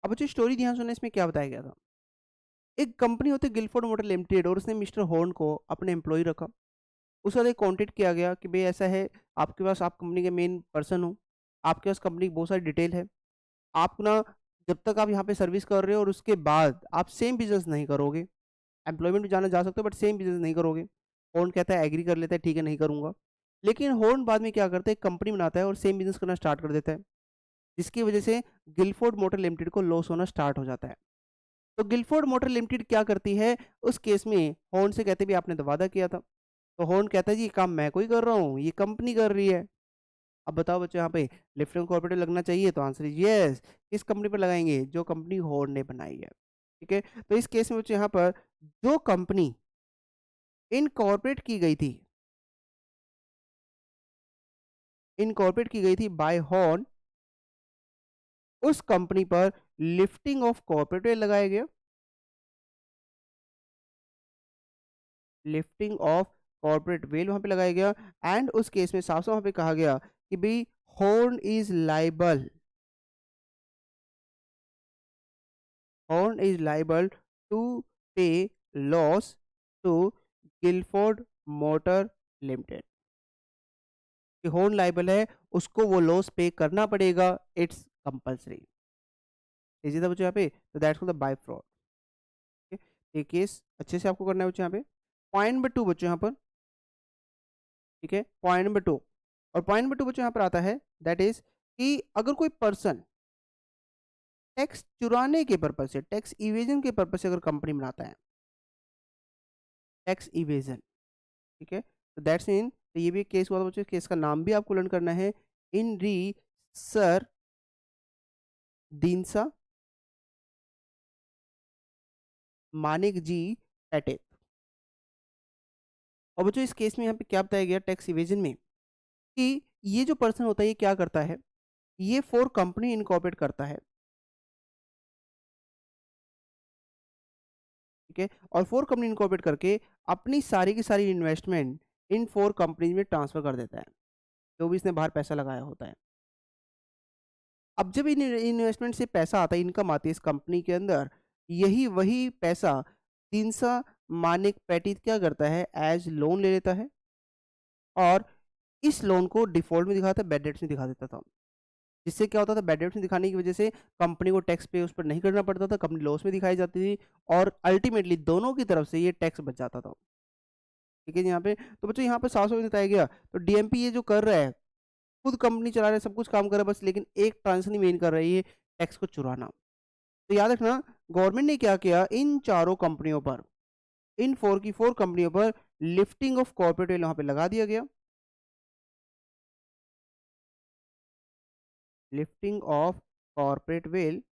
अब बच्चों स्टोरी ध्यान सुनना, इसमें क्या बताया गया था। एक कंपनी होती है गिलफोर्ड मोटर लिमिटेड, और उसने मिस्टर हॉर्न को अपने एम्प्लॉय रखा। उसके साथ एक कॉन्टेक्ट किया गया कि भाई ऐसा है, आपके पास, आप कंपनी के मेन पर्सन हो, आपके पास कंपनी की बहुत सारी डिटेल है, आप ना, जब तक आप यहाँ पे सर्विस कर रहे हो और उसके बाद आप सेम बिजनेस नहीं करोगे, एम्प्लॉयमेंट भी जाना जा सकते हो बट सेम बिजनेस नहीं करोगे। हॉर्न कहता है एग्री कर लेता है, ठीक है नहीं करूंगा। लेकिन हॉर्न बाद में क्या करता है, एक कंपनी बनाता है और सेम बिजनेस करना स्टार्ट कर देता है, जिसकी वजह से गिलफोर्ड मोटर लिमिटेड को लॉस होना स्टार्ट हो जाता है। तो गिलफोर्ड मोटर लिमिटेड क्या करती है, उस केस में हॉर्न से कहते भी आपने तो वादा किया था। तो हॉर्न कहता है जी ये काम मैं कोई कर रहा हूँ, ये कंपनी कर रही है। अब बताओ बच्चों यहाँ पे लिफ्टिंग कॉर्पोरेट लगना चाहिए, तो आंसर इज यस। किस कंपनी पर लगाएंगे, जो कंपनी हॉर्न ने बनाई है। ठीक है, तो इस केस में बच्चों यहाँ पर जो कंपनी इनकॉर्पोरेट की गई थी, इनकॉर्पोरेट की गई थी बाय हॉर्न, उस कंपनी पर लिफ्टिंग ऑफ कॉर्पोरेट लगाया गया, लिफ्टिंग ऑफ कॉर्पोरेट वेल वहां पे लगाया गया। एंड उस केस में साफ साफ वहां पे कहा गया कि भाई horn is liable, horn is liable to pay loss to Gilford motor limited, कि हॉर्न लाइबल है, उसको वो लॉस पे करना पड़ेगा, इट्स कंपल्सरी। इसी तरह बच्चों यहाँ पे, तो that's called the by fraud. ये केस अच्छे से आपको करना है बच्चों यहाँ पे। पॉइंट नंबर 2 बच्चों यहाँ पर, ठीक है, पॉइंट नंबर 2, और पॉइंट नंबर 2 बच्चों यहाँ पर आता है दैट इज कि अगर कोई पर्सन टैक्स चुराने के पर्पज से, टैक्स इवेजन के पर्पज से अगर कंपनी बनाता है, टैक्स इवेजन, ठीक है, तो दैट्स मीन, तो ये भी एक केस हुआ था बच्चों। केस का नाम भी आपको लर्न करना है, इन री सर दीनसा मानिक जी पैटेल। और बच्चों इस केस में यहाँ पे क्या बताया गया टैक्स इवेजन में, कि ये जो पर्सन होता है ये क्या करता है, ये फॉर कंपनी इनकॉर्पोरेट करता है, ठीक है, और फॉर कंपनी इनकॉर्पोरेट करके अपनी सारी की सारी इन्वेस्टमेंट इन 4 कंपनीज में ट्रांसफर कर देता है, जो भी इसने बाहर पैसा लगाया होता है। अब जब इन इन्वेस्टमेंट से पैसा आता है, इनकम आती है इस कंपनी के अंदर, यही वही पैसा दिनसा मानिक पैटित क्या करता है, एज लोन ले लेता है, और इस लोन को डिफ़ॉल्ट में दिखाता है, बैड डेट्स में दिखा देता था। जिससे क्या होता था, बैड डेट्स में दिखाने की वजह से कंपनी को टैक्स पे उस पर नहीं करना पड़ता था, कंपनी लॉस में दिखाई जाती थी, और अल्टीमेटली दोनों की तरफ से ये टैक्स बच जाता था। ठीक है जी, यहाँ पे तो बच्चों यहाँ पे साफ-साफ बताया गया, तो डीएमपी ये जो कर रहा है, खुद कंपनी चला रहा है, सब कुछ काम कर रहा है बस, लेकिन एक ट्रांज़ैक्शन ही मेन कर रहा है, ये टैक्स को चुराना। तो याद रखना, गवर्नमेंट ने क्या किया, इन चारों कंपनियों पर, इन 4 की 4 कंपनियों पर लिफ्टिंग ऑफ कॉर्पोरेट वेल्थ वहाँ पे लगा दिया गया। लिफ्टिंग ऑफ कॉर्पोरेट वेल्थ,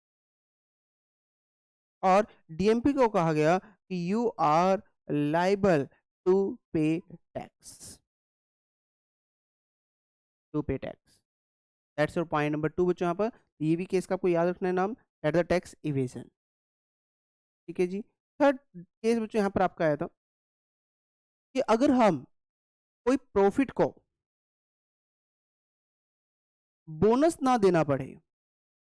और डीएमपी को कहा गया कि यू आर लाइबल टू पे टैक्स, टू पे tax. That's your point number 2 बच्चों यहाँ पर। ये भी केस का आपको याद रखना है नाम, एट द टैक्स इवेजन। ठीक है जी। थर्ड केस बच्चों यहाँ पर आपका आया था कि अगर हम कोई प्रॉफिट को बोनस ना देना पड़े,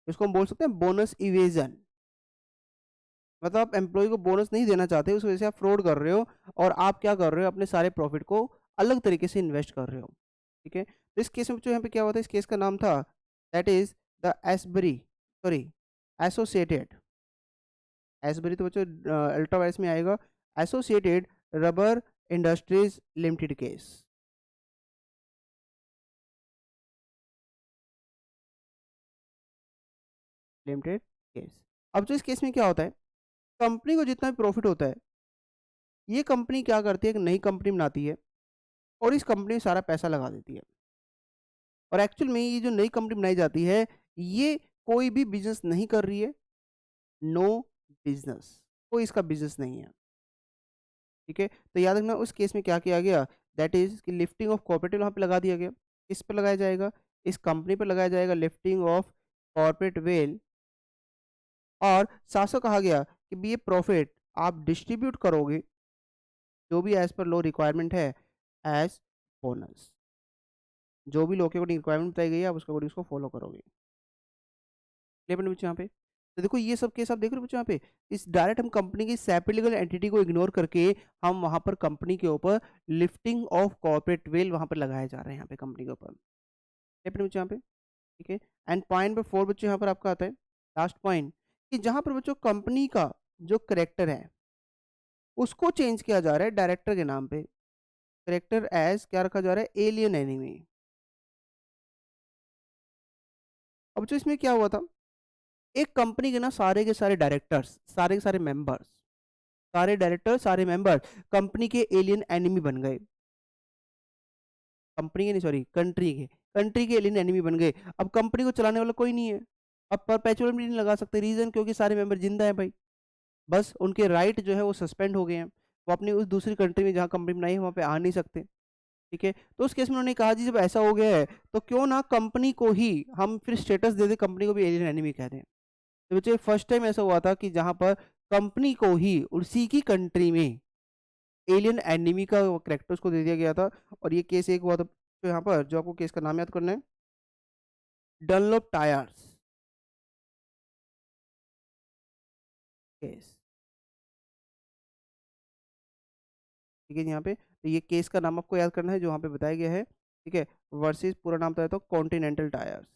इसको हम बोल सकते हैं बोनस इवेजन। मतलब आप एम्प्लॉय को बोनस नहीं देना चाहते, उस वजह से आप फ्रॉड कर रहे हो, और आप क्या कर रहे हो, अपने सारे प्रॉफिट को अलग तरीके से इन्वेस्ट कर रहे हो। ठीक है, तो इस केस में बच्चों यहाँ पे क्या हुआ था, इस केस का नाम था that is the Asbury, sorry, associated, Asbury तो बच्चों अल्ट्रा वायरस में आएगा, associated rubber industries limited case. Limited case. अब जो इस केस में क्या होता है, कंपनी को जितना भी प्रॉफिट होता है, ये कंपनी क्या करती है, एक नई कंपनी बनाती है, और इस कंपनी में सारा पैसा लगा देती है, और एक्चुअल में ये जो नई कंपनी बनाई जाती है, ये कोई भी बिजनेस नहीं कर रही है, नो बिजनेस, कोई इसका बिजनेस नहीं है। ठीक है, तो याद रखना उस केस में क्या किया गया, दैट इज कि लिफ्टिंग ऑफ कॉर्पोरेट वहां पे लगा दिया गया। किस पर लगाया जाएगा, इस कंपनी पर लगाया जाएगा, लिफ्टिंग ऑफ कॉर्पोरेट वेल, और साथ साथ कहा गया कि भी ये प्रॉफिट आप डिस्ट्रीब्यूट करोगे, जो भी एज पर लो रिक्वायरमेंट है, एज बोनस, जो भी लो के अकॉर्डिंग रिक्वायरमेंट बताई गई है, आप उसके अकॉर्डिंग उसको फॉलो करोगे। क्लियर बच्चों यहाँ पे, तो देखो ये सब केस आप देख रहे हो बच्चों यहाँ पे, इस डायरेक्ट हम कंपनी की सेपरेट लीगल एंटिटी को इग्नोर करके हम वहां पर कंपनी के ऊपर लिफ्टिंग ऑफ कॉर्पोरेट वेल वहां पर लगाए जा रहे हैं, यहाँ पे कंपनी के ऊपर। क्लियर बच्चों यहाँ पे, ठीक है। एंड पॉइंट नंबर 4 बच्चों यहाँ पर आपका आता है लास्ट पॉइंट, कि जहां पर बच्चों कंपनी का जो करेक्टर है उसको चेंज किया जा रहा है डायरेक्टर के नाम पे, करेक्टर एज क्या रखा जा रहा है, एलियन एनिमी। अब जो इसमें क्या हुआ था, एक कंपनी के ना सारे के सारे डायरेक्टर्स, सारे के सारे मेंबर्स, सारे डायरेक्टर, सारे मेंबर कंपनी के एलियन एनिमी बन गए। कंपनी के नहीं, सॉरी, कंट्री के एलियन एनिमी बन गए। अब कंपनी को चलाने वाला कोई नहीं है, अब परपेचुअल भी नहीं लगा सकते, रीजन क्योंकि सारे मेंबर जिंदा है भाई, बस उनके राइट जो है वो सस्पेंड हो गए हैं, वो अपनी उस दूसरी कंट्री में जहाँ कंपनी बनाई है वहाँ पे आ नहीं सकते। ठीक है, तो उस केस में उन्होंने कहा जी जब ऐसा हो गया है तो क्यों ना कंपनी को ही हम फिर स्टेटस दे दें, कंपनी को भी एलियन एनिमी कह दें। तो बच्चे फर्स्ट टाइम ऐसा हुआ था कि जहाँ पर कंपनी को ही उसी की कंट्री में एलियन एनिमी का करेक्टर उसको दे दिया गया था। और ये केस एक हुआ था, तो यहाँ पर जो आपको केस का नाम याद करना है, डनलोप टायर्स केस। ठीक है यहाँ पे, तो ये केस का नाम आपको याद करना है जो वहाँ पे बताया गया है, ठीक है, वर्सेस पूरा नाम बताया तो कॉन्टिनेंटल टायर्स।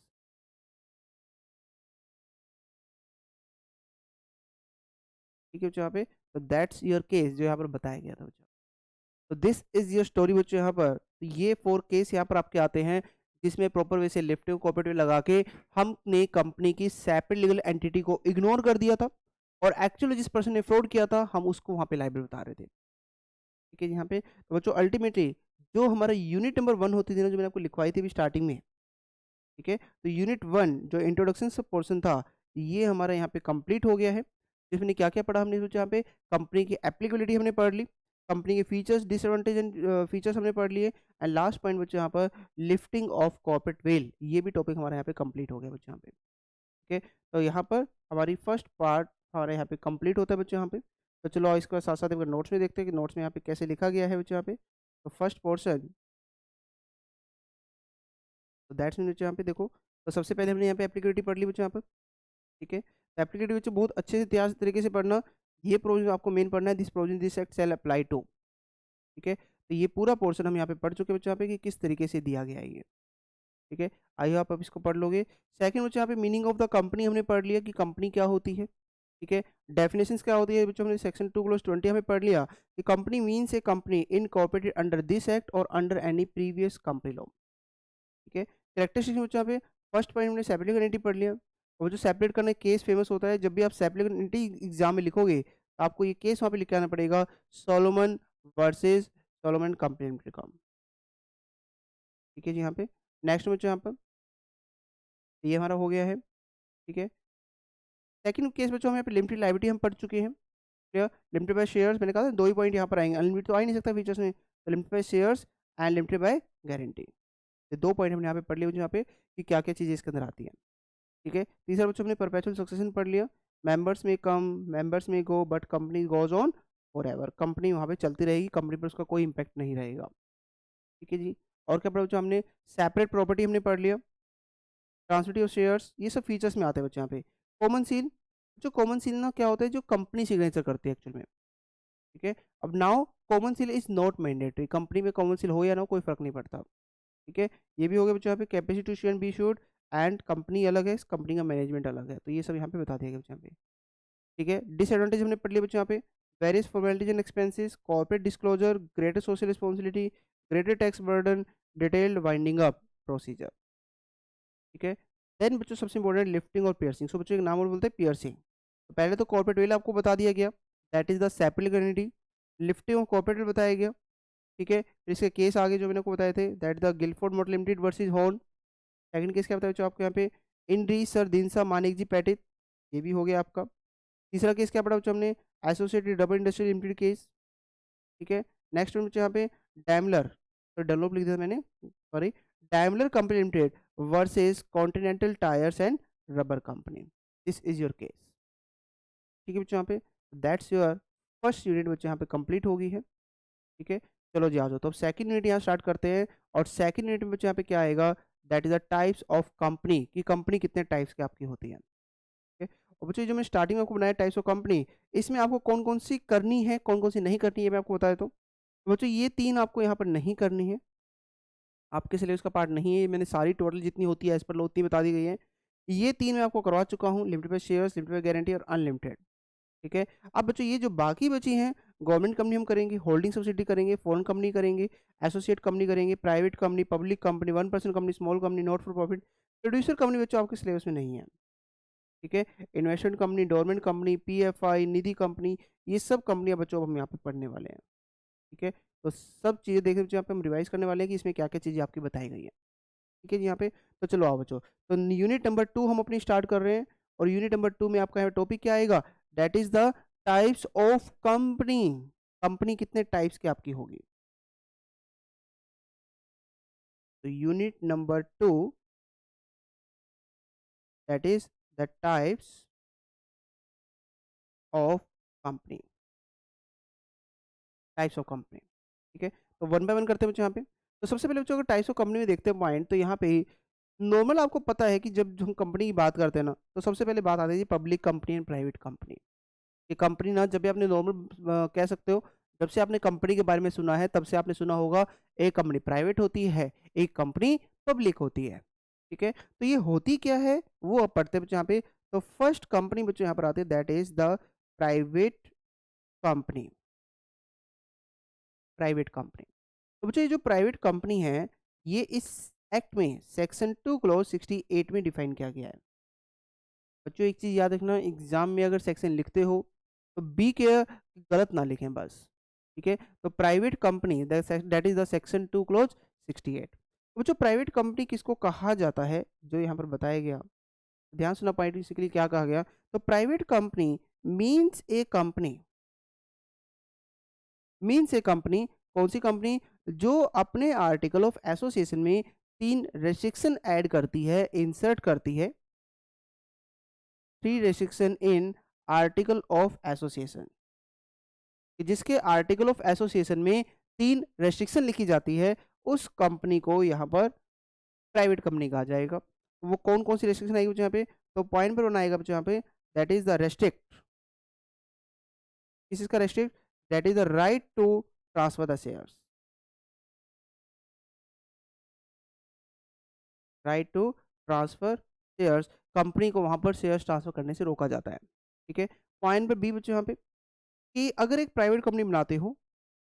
ठीक है, यहाँ पे तो दैट्स योर केस जो यहाँ पर बताया गया था बच्चों। तो दिस इज योर स्टोरी बच्चों यहाँ पर। तो ये 4 केस यहाँ पर आपके आते हैं जिसमें प्रॉपर वे से लिफ्टिंग कोऑपरेटिव लगा के हमने कंपनी की सेपरेट लीगल एंटिटी को इग्नोर कर दिया था और एक्चुअली जिस पर्सन ने फ्रॉड किया था हम उसको वहाँ पे लायबल बता रहे थे। ठीक है यहाँ पे तो बच्चों अल्टीमेटली जो हमारा यूनिट नंबर 1 होती थी ना, जो मैंने आपको लिखवाई थी अभी स्टार्टिंग में, ठीक है, तो यूनिट 1 जो इंट्रोडक्शन सब पोर्शन था ये हमारा यहाँ पे कंप्लीट हो गया है। जिसमें क्या क्या पढ़ा हमने सोचा यहाँ पे, कंपनी की एप्लीकेबिलिटी हमने पढ़ ली, कंपनी के फीचर्स डिसएडवांटेज एंड फीचर्स हमने पढ़ लिए, एंड लास्ट पॉइंट बच्चों यहाँ पर लिफ्टिंग ऑफ कॉर्पोरेट वेल, ये भी टॉपिक हमारे यहाँ पे कंप्लीट हो गया बच्चों यहाँ पे। ठीक है, तो यहाँ पर हमारी फर्स्ट पार्ट हमारे यहाँ पे कंप्लीट होता है बच्चों यहाँ पे। तो चलो और इसके बाद साथ साथ नोट्स में देखते हैं कि नोट्स में यहाँ पे कैसे लिखा गया है बच्चों यहाँ पे। तो फर्स्ट पोर्शन, तो दैट्स मीन बच्चों यहाँ पे देखो, तो सबसे पहले हमने यहाँ पे एप्लीकेबिलिटी पढ़ ली बच्चों यहाँ पर। ठीक है, तो एप्लीकेबिलिटी बच्चों बहुत अच्छे से इतिहास तरीके से पढ़ना, ये प्रोविजन आपको मेन पढ़ना है, this provision this act shall apply to. ठीक है, तो ये पूरा पोर्शन हम यहाँ पे पढ़ चुके हैं बच्चों यहाँ पे कि किस तरीके से दिया गया है ये। ठीक है, आई होप आप इसको पढ़ लोगे। सेकंड बच्चों यहाँ पे मीनिंग ऑफ द कंपनी हमने पढ़ लिया कि कंपनी क्या होती है। ठीक है, डेफिनेशंस क्या होती है बच्चों, हमने सेक्शन 2 क्लोज 20 हमें पढ़ लिया कि company means a company incorporated under this act और under any previous company law. ठीक है, कैरेक्टरिस्टिक्स बच्चों यहाँ पे फर्स्ट पॉइंट हमने सेपरेट आइडेंटिटी पढ़ लिया, और जो सेपरेट करने केस फेमस होता है, जब भी आप सेपरेट आइडेंटिटी एग्जाम में लिखोगे तो आपको ये केस वहाँ पे लिख के आना पड़ेगा, Solomon versus Solomon company limited का। ठीक है जी, यहाँ पे नेक्स्ट बच्चों यहाँ पर ये हमारा हो गया है। ठीक है, सेकंड केस बच्चों हम यहाँ पे लिमिटेड लायबिलिटी हम पढ़ चुके हैं। क्लियर, लिमिटेड बाय शेयर्स मैंने कहा था 2 ही पॉइंट यहाँ पर आएंगे, अनलिमिटेड तो आ ही नहीं सकता फीचर्स में, तो limited by shares and limited by guarantee, ये 2 पॉइंट हमने यहाँ पे पढ़ लिए यहाँ पे कि क्या क्या चीज़ें इसके अंदर आती हैं। ठीक है, तीसरा बच्चों हमने परपेचुअल सक्सेशन पढ़ लिया, members may come members may go but company goes on forever, company वहाँ पे चलती रहेगी, कंपनी पर उसका कोई इंपैक्ट नहीं रहेगा। ठीक है जी, और क्या पढ़ा बच्चों हमने, सेपरेट प्रॉपर्टी हमने पढ़ लिया, ट्रांसमिटिव शेयर्स, ये सब फीचर्स में आते हैं बच्चों यहाँ पे। कॉमन सील, जो कॉमन सील ना क्या होता है, जो कंपनी सिग्नेचर करती है एक्चुअल में। ठीक है, अब now common seal is not mandatory, company में कॉमन सील हो या ना हो कोई फर्क नहीं पड़ता। ठीक है, ये भी हो गया बच्चों यहाँ पे, capacity to sue and be sued, and company अलग है, कंपनी का मैनेजमेंट अलग है, तो ये सब यहाँ पे बता दिया गया बच्चों यहाँ पे। ठीक है, डिसएडवांटेज हमने पढ़ लिया बच्चों यहाँ पे, various formalities and expenses, corporate disclosure, greater social responsibility, greater tax burden, detailed winding up procedure. ठीक है, देन बच्चों सबसे इंपॉर्टेंट लिफ्टिंग और पियर्सिंग, सो बच्चों एक नाम और बोलते हैं पियर्सिंग। तो पहले तो कॉर्पोरेट वेल आपको बता दिया गया, that is the separate identity, lifting और कॉर्पोरेट बताया गया। ठीक है, फिर इसके केस आगे जो मैंने आपको बताए थे, that the Gilford motor Limited versus Horne. Second case क्या बताया बच्चों आपको यहाँ पे, इंड्री सर दिनसा मानिक जी पैटित, ये भी हो गया आपका। तीसरा केस क्या पढ़ा बच्चों हमने, associated double industrial limited case. ठीक है, नेक्स्ट में बच्चों यहाँ पे डैमलर, तो डनलोप लिख दिया मैंने, sorry, Daimler company limited versus continental tyres and rubber company, this is your case. ठीक है बच्चों, यहाँ पे दैट्स योर फर्स्ट यूनिट बच्चों यहाँ पे कंप्लीट होगी है। ठीक है, चलो जी आ जाओ, तो अब सेकंड यूनिट यहाँ स्टार्ट करते हैं, और सेकंड यूनिट में बच्चों यहाँ पे क्या आएगा, that is the types of company, कि कंपनी कितने टाइप्स की आपकी होती है। ठीक है, और बच्चों जो मैं स्टार्टिंग में आपको बनाया टाइप्स ऑफ कंपनी, इसमें आपको कौन कौन सी करनी है कौन कौन सी नहीं करनी है मैं आपको बता देता हूँ। तो बच्चों ये 3 आपको यहाँ पर नहीं करनी है, आपके सिलेबस का पार्ट नहीं है, ये मैंने सारी टोटल जितनी होती है एज पर लो उतनी बता दी गई है। ये 3 मैं आपको करवा चुका हूँ, limited by shares, limited by guarantee और अनलिमिटेड। ठीक है, अब बच्चों ये जो बाकी बची हैं, गवर्नमेंट कंपनी हम करेंगे, होल्डिंग सब्सिडी करेंगे, फॉरेन कंपनी करेंगे, एसोसिएट कंपनी करेंगे, private company, public company, 1% company, small company, not for profit, producer company बच्चों आपके सिलेबस में नहीं है। ठीक है, investment company, dormant company, PFI, Nidhi company, ये सब कंपनियां बच्चों हम यहाँ पे पढ़ने वाले हैं। ठीक है, तो सब चीज़ें देखने बच्चों यहाँ पे हम रिवाइज करने वाले हैं कि इसमें क्या क्या चीज़ें आपकी बताई गई हैं। ठीक है जी यहाँ पे, तो चलो आओ बच्चों, तो यूनिट नंबर 2 हम अपनी स्टार्ट कर रहे हैं, और यूनिट नंबर 2 में आपका टॉपिक क्या आएगा, that is the types of company, company कितने टाइप्स की आपकी होगी। तो unit number 2 that is the types of company, types of company. ठीक है, तो वन बाय वन करते हैं बच्चों यहाँ पे। तो सबसे पहले बच्चों अगर टाइप्स ऑफ कंपनी में देखते हैं पॉइंट, तो यहाँ पे नॉर्मल आपको पता है कि जब हम कंपनी की बात करते हैं ना, तो सबसे पहले बात आती है public company and private company. ये कंपनी ना जब भी आपने नॉर्मल कह सकते हो, जब से आपने कंपनी के बारे में सुना है तब से आपने सुना होगा एक कंपनी प्राइवेट होती है, एक कंपनी पब्लिक होती है। ठीक है, तो ये होती क्या है वो अब पढ़ते हैं बच्चों यहाँ पे। तो फर्स्ट कंपनी बच्चों यहाँ पर आते हैं, that is the private company, private company. तो बच्चों ये जो प्राइवेट कंपनी है, ये इस एक्ट में सेक्शन 2 क्लॉज 68 में डिफाइन किया गया है। बच्चों एक चीज़ याद रखना, एग्जाम में अगर सेक्शन लिखते हो तो बी केयर गलत ना लिखें बस, ठीक है। तो private company that is the section 2 clause 68। तो बच्चों प्राइवेट कंपनी किसको कहा जाता है, जो यहाँ पर बताया गया, ध्यान सुना पॉइंट, बेसिकली क्या कहा गया। तो private company means a company, means a company, कौन सी कंपनी, जो अपने आर्टिकल ऑफ एसोसिएशन में 3 रेस्ट्रिक्शन ऐड करती है, इंसर्ट करती है, 3 restriction in article of association, जिसके आर्टिकल ऑफ एसोसिएशन में 3 रेस्ट्रिक्शन लिखी जाती है, उस कंपनी को यहाँ पर प्राइवेट कंपनी कहा जाएगा। वो कौन कौन सी रेस्ट्रिक्शन आएगी बच्चों यहाँ पे, तो पॉइंट पर बनाएगा बच्चों यहाँ पे, दैट इज द रेस्ट्रिक्ट, किस का restrict, that is the right to transfer the shares, right to transfer shares, company को वहां पर शेयर्स ट्रांसफर करने से रोका जाता है, ठीक है। पॉइंट पर बी बच्चों यहाँ पे, कि अगर एक प्राइवेट कंपनी बनाते हो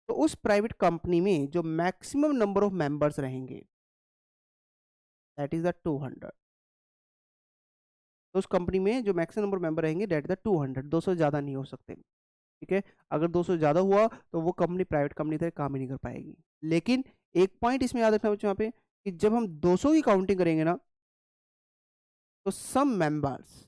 तो उस प्राइवेट कंपनी में जो मैक्सिमम नंबर ऑफ मेंबर्स रहेंगे, दैट इज द 200, तो उस कंपनी में जो मैक्सिमम नंबर मेंबर रहेंगे दैट इज द 200, 200 से ज़्यादा नहीं हो सकते, ठीक है। अगर 200 से ज़्यादा हुआ तो वो कंपनी प्राइवेट कंपनी तरह काम ही नहीं कर पाएगी। लेकिन एक पॉइंट इसमें याद रखना बच्चों यहाँ पे, कि जब हम 200 की काउंटिंग करेंगे ना, तो सम मेंबर्स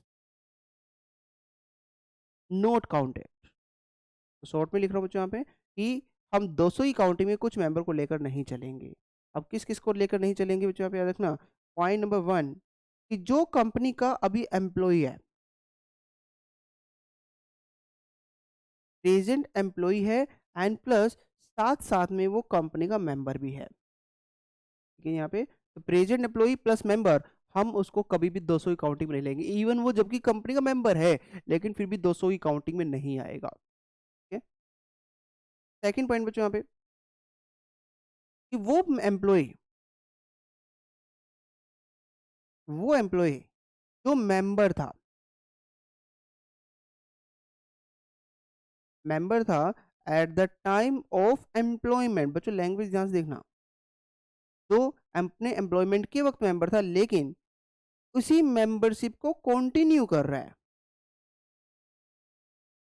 नॉट काउंटेड, तो शॉर्ट में लिख रहा हूँ बच्चों यहाँ पे, कि हम 200 की काउंटिंग में कुछ मेंबर को लेकर नहीं चलेंगे। अब किस किस को लेकर नहीं चलेंगे बच्चों यहाँ पे याद रखना, पॉइंट नंबर 1, कि जो कंपनी का अभी एम्प्लॉय है, प्रेजेंट एम्प्लॉय है, एंड प्लस साथ साथ में वो कंपनी का मेंबर भी है, ठीक है। यहाँ पे तो प्रेजेंट एम्प्लॉय प्लस मेंबर, हम उसको कभी भी 200 की काउंटिंग में नहीं लेंगे, इवन वो जबकि कंपनी का मेंबर है, लेकिन फिर भी 200 की काउंटिंग में नहीं आएगा, ठीक है। सेकंड पॉइंट बच्चों यहाँ पे, कि वो एम्प्लॉय जो मेंबर था eight the time of employment, बच्चों लैंग्वेज ध्यान से देखना, जो अपने एम्प्लॉयमेंट के वक्त मेंबर था लेकिन उसी मेंबरशिप को कंटिन्यू कर रहा है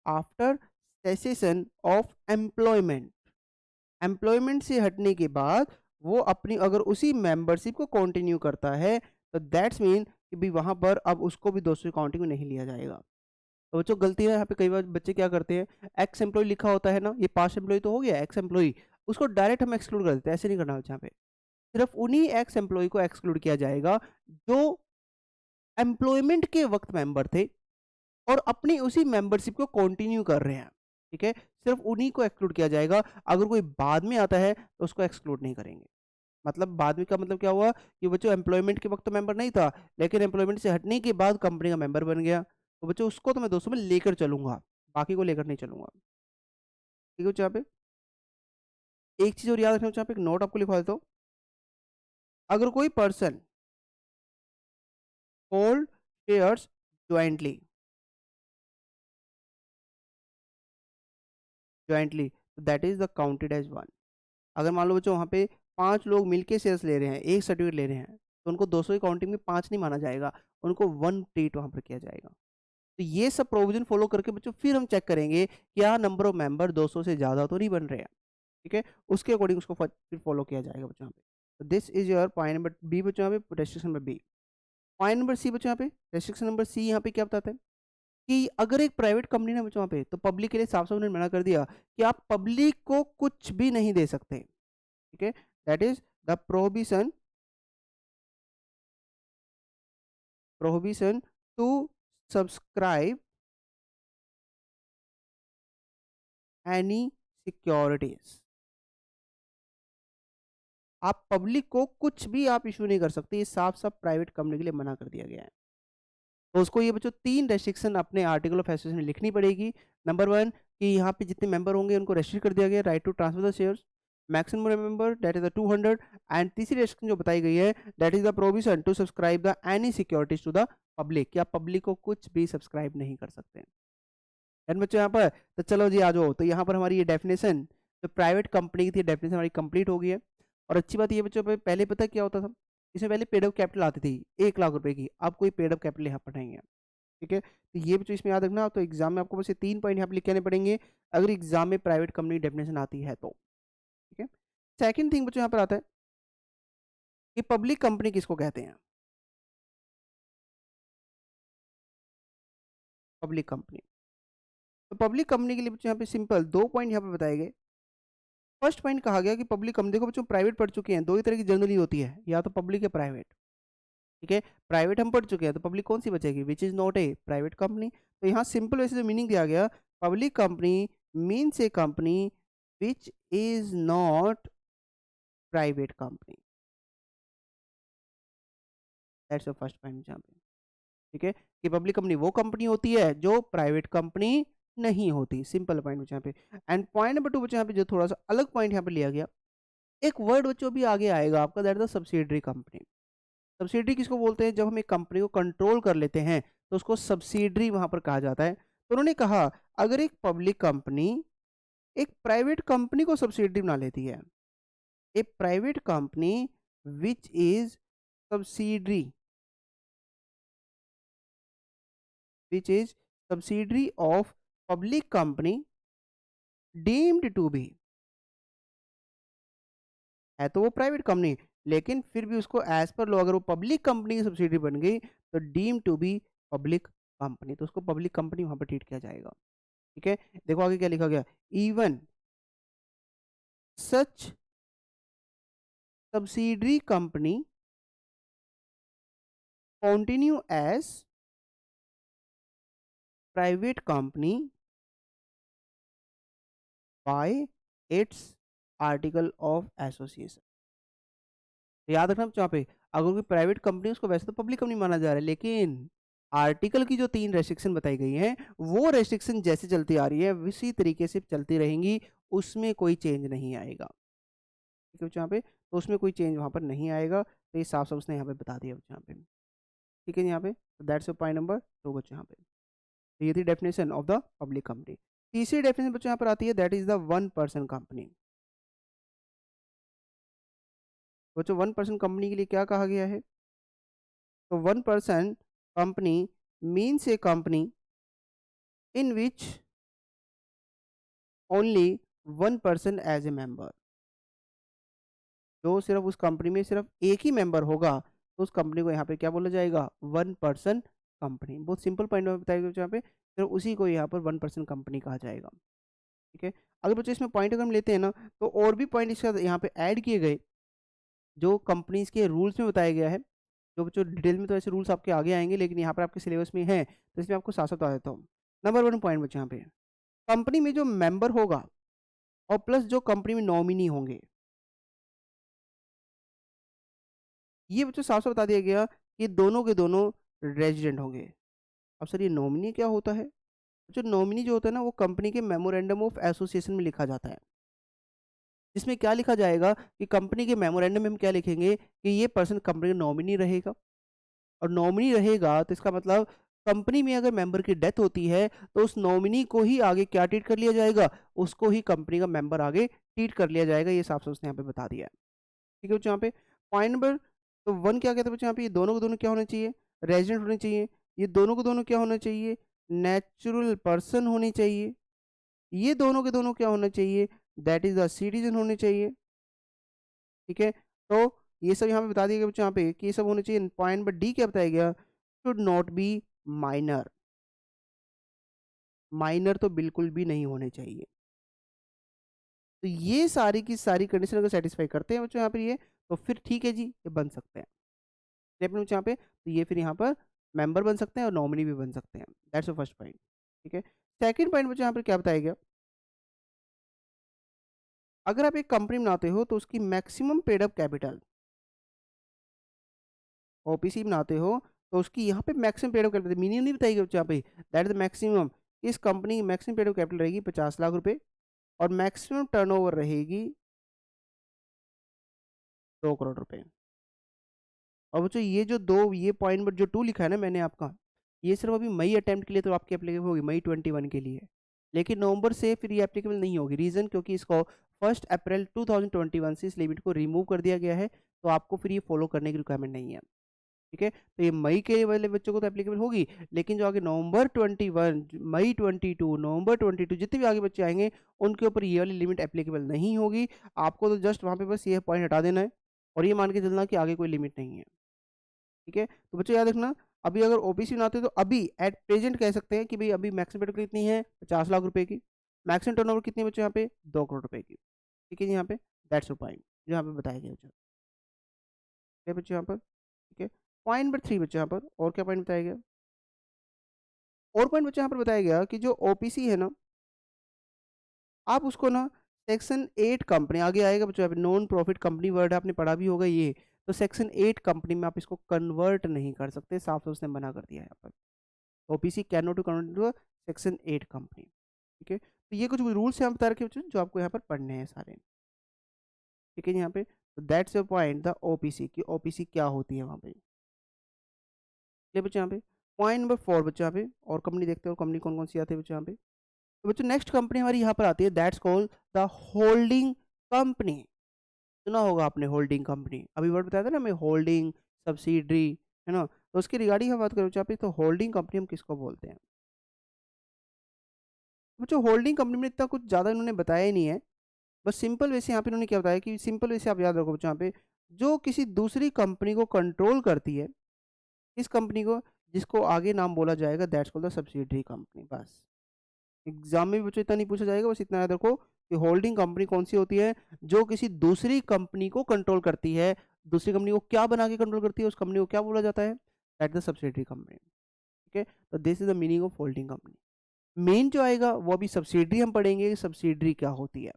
after cessation of employment, employment से हटने के बाद वो अपनी अगर उसी मेंबरशिप को कंटिन्यू करता है, तो दैट्स मीन कि भी वहां पर अब उसको भी 200 काउंटिंग में नहीं लिया जाएगा। तो बच्चों गलती है यहाँ पे, कई बार बच्चे क्या करते हैं, एक्स एम्प्लॉय लिखा होता है ना, ये पास्ट एम्प्लॉय तो हो गया, एक्स एम्प्लॉय, उसको डायरेक्ट हम एक्सक्लूड कर देते हैं, ऐसे नहीं करना यहाँ पे। सिर्फ उन्हीं एक्स एम्प्लॉय को एक्सक्लूड किया जाएगा जो एम्प्लॉयमेंट के वक्त मेंबर थे और अपनी उसी मेंबरशिप को कंटिन्यू कर रहे हैं, ठीक है। सिर्फ उन्हीं को एक्सक्लूड किया जाएगा, अगर कोई बाद में आता है तो उसको एक्सक्लूड नहीं करेंगे। मतलब बाद में का मतलब क्या हुआ, कि बच्चों एम्प्लॉयमेंट के वक्त तो मेंबर नहीं था, लेकिन एम्प्लॉयमेंट से हटने के बाद कंपनी का मेंबर बन गया, तो बच्चों उसको तो मैं 200 में लेकर चलूंगा, बाकी को लेकर नहीं चलूंगा, ठीक है बच्चों। यहाँ पे एक चीज और याद रखना, यहाँ पे एक नोट आपको लिखवा देता हूँ, अगर कोई पर्सन होल्ड शेयर्स ज्वाइंटली, तो that is the counted as one. अगर मान लो बच्चों वहाँ पे 5 लोग मिलके शेयर्स ले रहे हैं, एक सर्टिफिकेट ले रहे हैं, तो उनको 200 की काउंटिंग में 5 नहीं माना जाएगा, उनको 1 ट्रीट वहाँ पर किया जाएगा। तो ये सब प्रोविजन फॉलो करके बच्चों फिर हम चेक करेंगे क्या नंबर ऑफ मेंबर 200 से ज़्यादा तो नहीं बन रहे हैं, ठीक है। उसके अकॉर्डिंग उसको फिर फॉलो किया जाएगा बच्चों यहाँ पे। तो this is your point number B बच्चों यहाँ पे, restriction number B. Point number C बच्चों यहाँ पे, रेस्ट्रिक्शन नंबर सी यहाँ पे क्या बताता है, कि अगर एक प्राइवेट कंपनी ने बच्चों वहाँ पे, तो पब्लिक के लिए साफ साफ उन्होंने मना कर दिया कि आप पब्लिक को कुछ भी नहीं दे सकते, ठीक है। That is the prohibition to subscribe any securities, आप पब्लिक को कुछ भी आप इशू नहीं कर सकते, ये साफ साफ प्राइवेट कंपनी के लिए मना कर दिया गया है। तो उसको ये बच्चों 3 रेस्ट्रिक्शन अपने आर्टिकल ऑफ एसोसिएशन में लिखनी पड़ेगी। नंबर 1, कि यहाँ पे जितने मेंबर होंगे उनको रेस्ट्रिक्ट कर दिया गया, right to transfer the shares, maximum member that is the 200, and तीसरी रेस्ट्रिक्शन जो बताई गई है that is the provision to subscribe the any securities to the public, कि आप पब्लिक को कुछ भी सब्सक्राइब नहीं कर सकते। डन बच्चों यहाँ पर। तो चलो जी आ जाओ, तो यहाँ पर हमारी ये डेफिनेशन जो प्राइवेट कंपनी की थी डेफिनेशन हमारी कंप्लीट हो गई है। और अच्छी बात ये बच्चों पहले पता क्या होता था, इसमें पहले पेड अप कैपिटल आती थी 1 लाख रुपए की, अब कोई पेड अप कैपिटल यहाँ पर नहीं है। ठीक है, तो ये बच्चों इसमें याद रखना। तो एग्जाम में आपको बस ये 3 पॉइंट यहाँ पर लिख के आने पड़ेंगे अगर एग्जाम में प्राइवेट कंपनी डेफिनेशन आती है तो। ठीक है, सेकंड थिंग बच्चों यहाँ पर आता है कि पब्लिक कंपनी किसको कहते हैं। पब्लिक कंपनी, तो पब्लिक कंपनी के लिए बच्चों यहाँ पे सिंपल 2 पॉइंट यहाँ पे बताए गए। फर्स्ट पॉइंट कहा गया कि पब्लिक कंपनी, देखो बच्चों प्राइवेट पढ़ चुके हैं, दो ही तरह की जनरली होती है, या तो पब्लिक या प्राइवेट। ठीक है, प्राइवेट हम पढ़ चुके हैं तो पब्लिक कौन सी बचेगी, विच is not a private company. तो यहाँ सिंपल वैसे जो मीनिंग दिया गया, public company means a company which is not private company. That's the first point यहाँ पे। ठीक है, कि पब्लिक कंपनी वो कंपनी होती है जो प्राइवेट कंपनी नहीं होती, सिंपल पॉइंट बच्चों यहाँ पे। एंड पॉइंट नंबर 2 बच्चों यहाँ पे जो थोड़ा सा अलग पॉइंट यहाँ पे लिया गया, एक वर्ड बच्चों भी आगे आएगा आपका, that is the subsidiary company. Subsidiary किसको बोलते हैं, जब हम एक कंपनी को कंट्रोल कर लेते हैं तो उसको सब्सिडरी वहां पर कहा जाता है। तो उन्होंने कहा अगर एक पब्लिक कंपनी एक प्राइवेट कंपनी को सब्सिडरी बना लेती है, a private company which is subsidiary, which is subsidiary of public company deemed to be, है तो वो प्राइवेट कंपनी लेकिन फिर भी उसको एज पर लो अगर वो पब्लिक कंपनी की सब्सिडरी बन गई तो deem to be public company, तो उसको पब्लिक कंपनी वहां पर ट्रीट किया जाएगा। ठीक है, देखो आगे क्या लिखा गया, even such subsidiary company continue as private company by its article of association. याद रखना यहाँ पे, अगर कोई प्राइवेट कंपनी उसको वैसे तो पब्लिक कंपनी माना जा रहा है, लेकिन आर्टिकल की जो 3 रेस्ट्रिक्शन बताई गई हैं वो रेस्ट्रिक्शन जैसे चलती आ रही है उसी तरीके से चलती रहेंगी, उसमें कोई चेंज नहीं आएगा। ठीक है यहाँ पे, तो उसमें कोई चेंज वहां पर नहीं आएगा, तो ये साफ साफ उसने यहाँ पे बता दिया यहाँ पे। ठीक है यहाँ पे, तो दैट्स पॉइंट नंबर 2 बच्चों यहाँ पे। तो ये थी definition of the public company. तीसरी डेफिनेशन बच्चों यहाँ पर आती है, दैट इज द 1% कंपनी। बच्चों 1% कंपनी के लिए क्या कहा गया है, तो 1% company means a company in which only 1% as a member, जो सिर्फ उस कंपनी में सिर्फ एक ही मेंबर होगा तो उस कंपनी को यहाँ पे क्या बोला जाएगा, 1% कंपनी। बहुत सिंपल पॉइंट में बताया गया यहाँ पे, सिर्फ उसी को यहाँ पर 1% कंपनी कहा जाएगा। ठीक है, अगर बच्चों इसमें पॉइंट अगर हम लेते हैं ना तो और भी पॉइंट इसका यहाँ पे ऐड किए गए जो कंपनीज के रूल्स में बताया गया है, जो बच्चों डिटेल में तो ऐसे रूल्स आपके आगे आएंगे लेकिन यहाँ पर आपके सिलेबस में है तो इसमें आपको साथ साथ बता देता हूँ। नंबर 1 पॉइंट बच्चों यहाँ पे, कंपनी में जो मेंबर होगा और प्लस जो कंपनी में नॉमिनी होंगे, ये बच्चों साफ साफ बता दिया गया कि दोनों के दोनों रेजिडेंट होंगे। अब सर ये नॉमिनी क्या होता है, जो नॉमिनी जो होता है ना वो कंपनी के मेमोरेंडम ऑफ एसोसिएशन में लिखा जाता है, जिसमें क्या लिखा जाएगा कि कंपनी के मेमोरेंडम में हम क्या लिखेंगे कि ये पर्सन कंपनी का नॉमिनी रहेगा। और नॉमिनी रहेगा तो इसका मतलब कंपनी में अगर मेंबर की डेथ होती है तो उस नॉमिनी को ही आगे क्या ट्रीट कर लिया जाएगा, उसको ही कंपनी का मेंबर आगे ट्रीट कर लिया जाएगा। ये साफ साफ उसने यहाँ पे बता दिया है। ठीक है बच्चों, यहाँ पे पॉइंट नंबर तो 1 क्या कहते हैं बच्चों, यहाँ पे ये दोनों को दोनों क्या होने चाहिए, रेजिडेंट होने चाहिए। ये दोनों को दोनों क्या होना चाहिए, नेचुरल पर्सन होनी चाहिए। ये दोनों के दोनों क्या होना चाहिए, दैट इज द सिटीजन होने चाहिए। ठीक है, तो ये सब यहाँ पे बता दिया गया बच्चों यहाँ पे कि ये सब होने चाहिए। पॉइंट नंबर डी क्या बताया गया, should not be minor, minor तो बिल्कुल भी नहीं होने चाहिए। तो ये सारी की सारी कंडीशन अगर सेटिस्फाई करते हैं बच्चों यहाँ पर ये, तो फिर ठीक है जी ये बन सकते हैं बच्चों यहाँ पे, तो ये फिर यहाँ पर मेंबर बन सकते हैं और नॉमिनी भी बन सकते हैं। That's the first point. ठीक है, सेकंड पॉइंट बच्चों यहाँ पर क्या बताया गया, अगर आप एक कंपनी बनाते हो तो उसकी maximum paid up capital, OPC बनाते हो तो उसकी यहाँ पे maximum paid up capital minimum नहीं बताएगी बच्चों यहाँ पे, दैट इज द मैक्सिमम। इस कंपनी की मैक्सिमम पेड अप कैपिटल रहेगी 50 लाख रुपए और मैक्सिमम टर्नओवर रहेगी 2 करोड़ रुपए। और बच्चों ये जो दो ये पॉइंट नंबर जो 2 लिखा है ना मैंने आपका, ये सिर्फ अभी मई अटेम्प्ट के लिए तो आपकी एप्लीकेबल होगी, मई 21 के लिए। लेकिन नवंबर से फिर ये एप्लीकेबल नहीं होगी। रीज़न क्योंकि इसको 1 अप्रैल 2021 से इस लिमिट को रिमूव कर दिया गया है, तो आपको फिर ये फॉलो करने की रिक्वायरमेंट नहीं है। ठीक है? तो ये मई के वाले बच्चों को तो एप्लीकेबल होगी, लेकिन जो आगे नवंबर 21, मई 22, नवंबर 22 जितने भी आगे बच्चे आएँगे, उनके ऊपर ये वाली लिमिट एप्लीकेबल नहीं होगी। आपको तो जस्ट वहाँ पे बस ये पॉइंट हटा देना है और ये मान के चलना कि आगे कोई लिमिट नहीं है। ठीक है? तो बच्चों याद रखना, अभी अगर ओबीसी बनाते हो तो अभी एट प्रेज़ेंट कह सकते हैं कि भई अभी मैक्सिमम पेड कितनी है, 50 लाख रुपए की। मैक्सिमम टर्नओवर कितनी है बच्चों यहाँ पे? 2 करोड़ रुपए की। ठीक है जी यहाँ पे? दैट्स योर पॉइंट, जो यहाँ पे बताया गया बच्चों। ठीक है बच्चों यहाँ पर? ठीक है? पॉइंट नंबर 3 बच्चों यहाँ पर और क्या पॉइंट बताया गया? और पॉइंट बच्चों यहाँ पर बताया गया कि जो ओपीसी है ना, आप उसको ना सेक्शन 8 कंपनी आगे आएगा बच्चों यहाँ पे नॉन प्रॉफिट कंपनी वर्ड आपने पढ़ा भी होगा ये। तो सेक्शन 8 कंपनी में आप इसको कन्वर्ट नहीं कर सकते, साफ-साफ उसने मना कर दिया है यहाँ पर। OPC can not to convert into a section 8 company. ठीक है? तो ये कुछ रूल्स यहाँ बता रखे हैं बच्चों जो आपको यहाँ पर पढ़ने हैं सारे। ठीक है जी यहाँ पे? तो that's your point the OPC कि ओपीसी क्या होती है वहाँ पे। चलिए बच्चों यहाँ पे पॉइंट नंबर 4 बच्चों यहाँ पे और कंपनी देखते हो कंपनी कौन-कौन सी आती है बच्चों यहाँ पे। तो बच्चों नेक्स्ट कंपनी हमारी यहाँ पर आती है that's called the holding company. सुना होगा आपने होल्डिंग कंपनी। अभी वर्ड बताया था ना हमें होल्डिंग, सब्सिडियरी, है ना? तो उसकी रिगार्डिंग हम बात करें बच्चों यहाँ पे तो होल्डिंग कंपनी हम किसको बोलते हैं? बच्चों होल्डिंग कंपनी में इतना कुछ ज़्यादा इन्होंने बताया ही नहीं है। बस सिंपल वे से यहाँ पे इन्होंने क्या बताया कि सिंपल वे से आप याद रखो बच्चों यहाँ पे, जो किसी दूसरी कंपनी को कंट्रोल करती है, इस कंपनी को जिसको आगे नाम बोला जाएगा that's called the subsidiary company बस। एग्ज़ाम में भी बच्चों इतना नहीं पूछा जाएगा, बस इतना याद रखो कि होल्डिंग कंपनी कौन-सी होती है, जो किसी दूसरी कंपनी को कंट्रोल करती है। दूसरी कंपनी को क्या बना के कंट्रोल करती है, उस कंपनी को क्या बोला जाता है? That the subsidiary company. ठीक है? तो this is the meaning of holding company. Main जो आएगा वो अभी सब्सिडियरी हम पढ़ेंगे, सब्सिडियरी क्या होती है।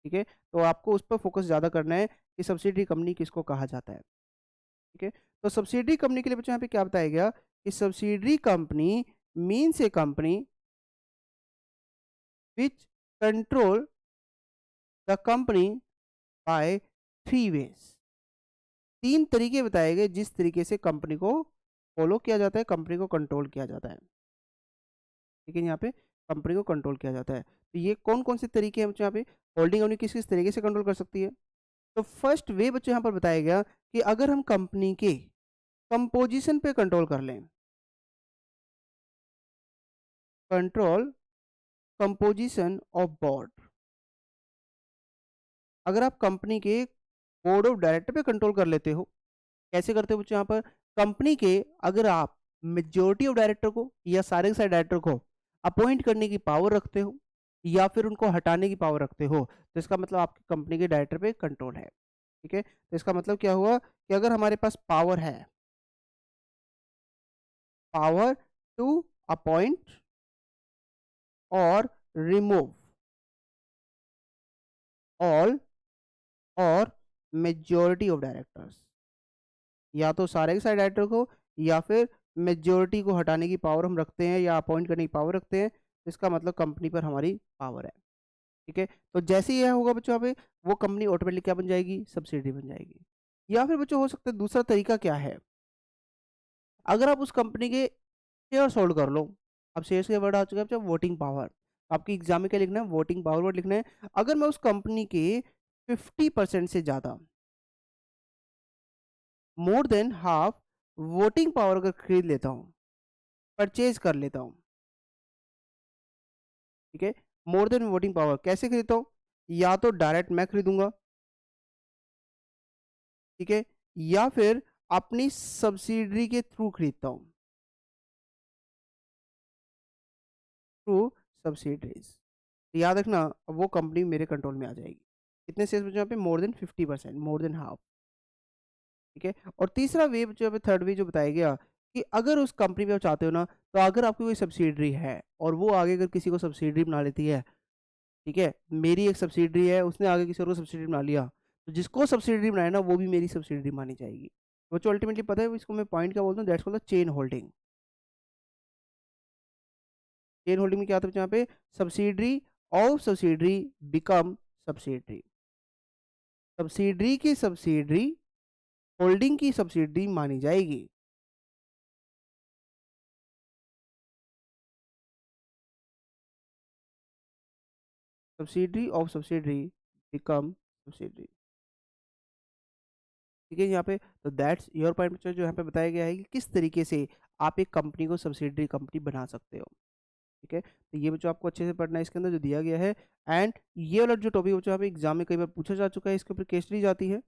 ठीक है? तो आपको उस पर फ़ोकस ज़्यादा करना है कि सब्सिडियरी कंपनी किसको कहा जाता है। ठीक है? तो सब्सिडियरी कंपनी के लिए बच्चों यहाँ पे क्या बताया गया कि subsidiary company means a company which control the company by 3 ways. 3 तरीके बताए गए जिस तरीके से कंपनी को फ़ॉलो किया जाता है, कंपनी को कंट्रोल किया जाता है। ठीक है? यहाँ पे कंपनी को कंट्रोल किया जाता है। तो ये कौन-कौन से तरीके हैं बच्चों यहाँ पे होल्डिंग कंपनी किस-किस तरीके से कंट्रोल कर सकती है? तो फर्स्ट वे बच्चों यहाँ पर बताया गया कि अगर हम कंपनी के कंपोज़िशन पे कंट्रोल कर लें, कंट्रोल कंपोज़िशन ऑफ बोर्ड। अगर आप कंपनी के बोर्ड ऑफ डायरेक्टर पे कंट्रोल कर लेते हो, कैसे करते हो बच्चों यहाँ पर? कंपनी के अगर आप मेजॉरिटी ऑफ डायरेक्टर को या सारे के सारे डायरेक्टर को अपॉइंट करने की पावर रखते हो या फिर उनको हटाने की पावर रखते हो, तो इसका मतलब आपकी कंपनी के डायरेक्टर पे कंट्रोल है। ठीक है? तो इसका मतलब क्या हुआ कि अगर हमारे पास पावर है, पावर टू अपॉइंट और रिमूव ऑल और मेजॉरिटी ऑफ डायरेक्टर्स, या तो सारे के सारे डायरेक्टर को या फिर मेजॉरिटी को हटाने की पावर हम रखते हैं या अपॉइंट करने की पावर रखते हैं, तो इसका मतलब कंपनी पर हमारी पावर है। ठीक है? तो जैसे ही यह होगा बच्चों यहाँ पे वो कंपनी ऑटोमेटिकली क्या बन जाएगी? सब्सिडियरी बन जाएगी। या फिर बच्चों हो सकता है दूसरा तरीका क्या है? अगर आप उस कंपनी के शेयर्स होल्ड कर लो। अब शेयर्स का वर्ड आ चुका है बच्चों वोटिंग पावर। आपके एग्जाम में क्या लिखना है? वोटिंग पावर वर्ड लिखना है। अगर मैं उस कंपनी के 50% से ज़्यादा more than half voting power अगर खरीद लेता हूँ, परचेज कर लेता हूँ, ठीक है? मोर देन वोटिंग पावर कैसे खरीदता हूँ? या तो डायरेक्ट मैं खरीदूँगा, ठीक है? या फिर अपनी सब्सिडियरी के थ्रू खरीदता हूँ, थ्रू सब्सिडियरीज़। याद रखना वो कंपनी मेरे कंट्रोल में आ जाएगी। कितने शेयर्स बचे यहाँ पे? More than 50%, more than half. ठीक है? और तीसरा वे जो है थर्ड वे जो बताया गया कि अगर उस कंपनी में आप चाहते हो ना, तो अगर आपकी कोई सब्सिडियरी है और वो आगे अगर किसी को सब्सिडियरी बना लेती है, ठीक है? मेरी एक सब्सिडियरी है, उसने आगे किसी और को सब्सिडियरी बना लिया, तो जिसको सब्सिडियरी बनाया ना वो भी मेरी सब्सिडियरी मानी जाएगी। बच्चों अल्टीमेटली पता है इसको मैं पॉइंट क्या बोलता हूँ? That's called the chain holding. Chain holding में क्या होता है यहाँ पे? Subsidiary of subsidiary become subsidiary. Subsidiary की सब्सिडियरी होल्डिंग की सब्सिडियरी मानी जाएगी। Subsidiary of subsidiary become subsidiary. ठीक है यहाँ पे, तो दैट्स योर पॉइंट जो यहाँ पे बताया गया है कि किस तरीके से आप एक कंपनी को सब्सिडरी कंपनी बना सकते हो। ठीक है, तो ये बच्चों आपको अच्छे से पढ़ना है इसके अंदर जो दिया गया है। एंड ये वाला जो टॉपिक बच्चों यहाँ पे एग्जाम में कई बार पूछा जा चुका है, इसके ऊपर केस स्टडी जाती है।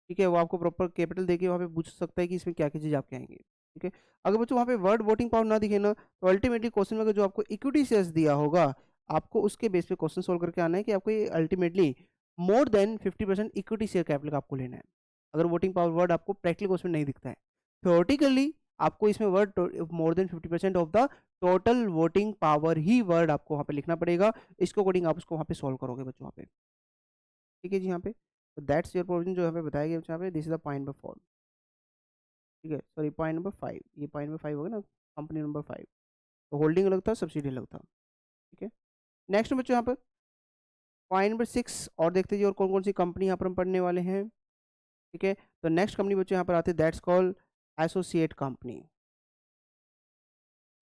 ठीक है, वो आपको प्रॉपर कैपिटल देके वहाँ पे पूछ सकता है कि इसमें क्या क्या चीज़ आपके आएंगे। ठीक है, अगर बच्चों वहाँ पे वर्ड वोटिंग पावर ना दिखे ना, तो अल्टीमेटली क्वेश्चन में अगर जो आपको इक्विटी शेयर्स दिया होगा, आपको उसके बेस पे क्वेश्चन सोल्व करके आना है कि आपको ये ultimately more than 50% equity share capital का आपको लेना है। अगर वोटिंग पावर वर्ड आपको प्रैक्टिकल क्वेश्चन नहीं दिखता है, थ्योरेटिकली आपको इसमें word more than 50% of the total voting power he word आपको वहाँ पे लिखना पड़ेगा। इसको अकॉर्डिंग आप उसको वहाँ पे सॉल्व करोगे बच्चों वहाँ पे। ठीक है जी, यहाँ पे तो दैट्स योर प्रोविजन जो यहाँ पे बताया गया यहाँ पे, this is the point number 4। ठीक है, सॉरी पॉइंट नंबर 5, ये पॉइंट नंबर 5 होगा ना, कंपनी नंबर 5। तो होल्डिंग अलग था, सब्सिडी अलग था। ठीक है, नेक्स्ट बच्चों यहाँ पर पॉइंट नंबर 6 और देखते हैं और कौन कौन सी कंपनी यहाँ पर हम पढ़ने वाले हैं। ठीक है, तो नेक्स्ट कंपनी बच्चों यहाँ पर आते हैं, दैट्स कॉल्ड एसोसिएट कंपनी।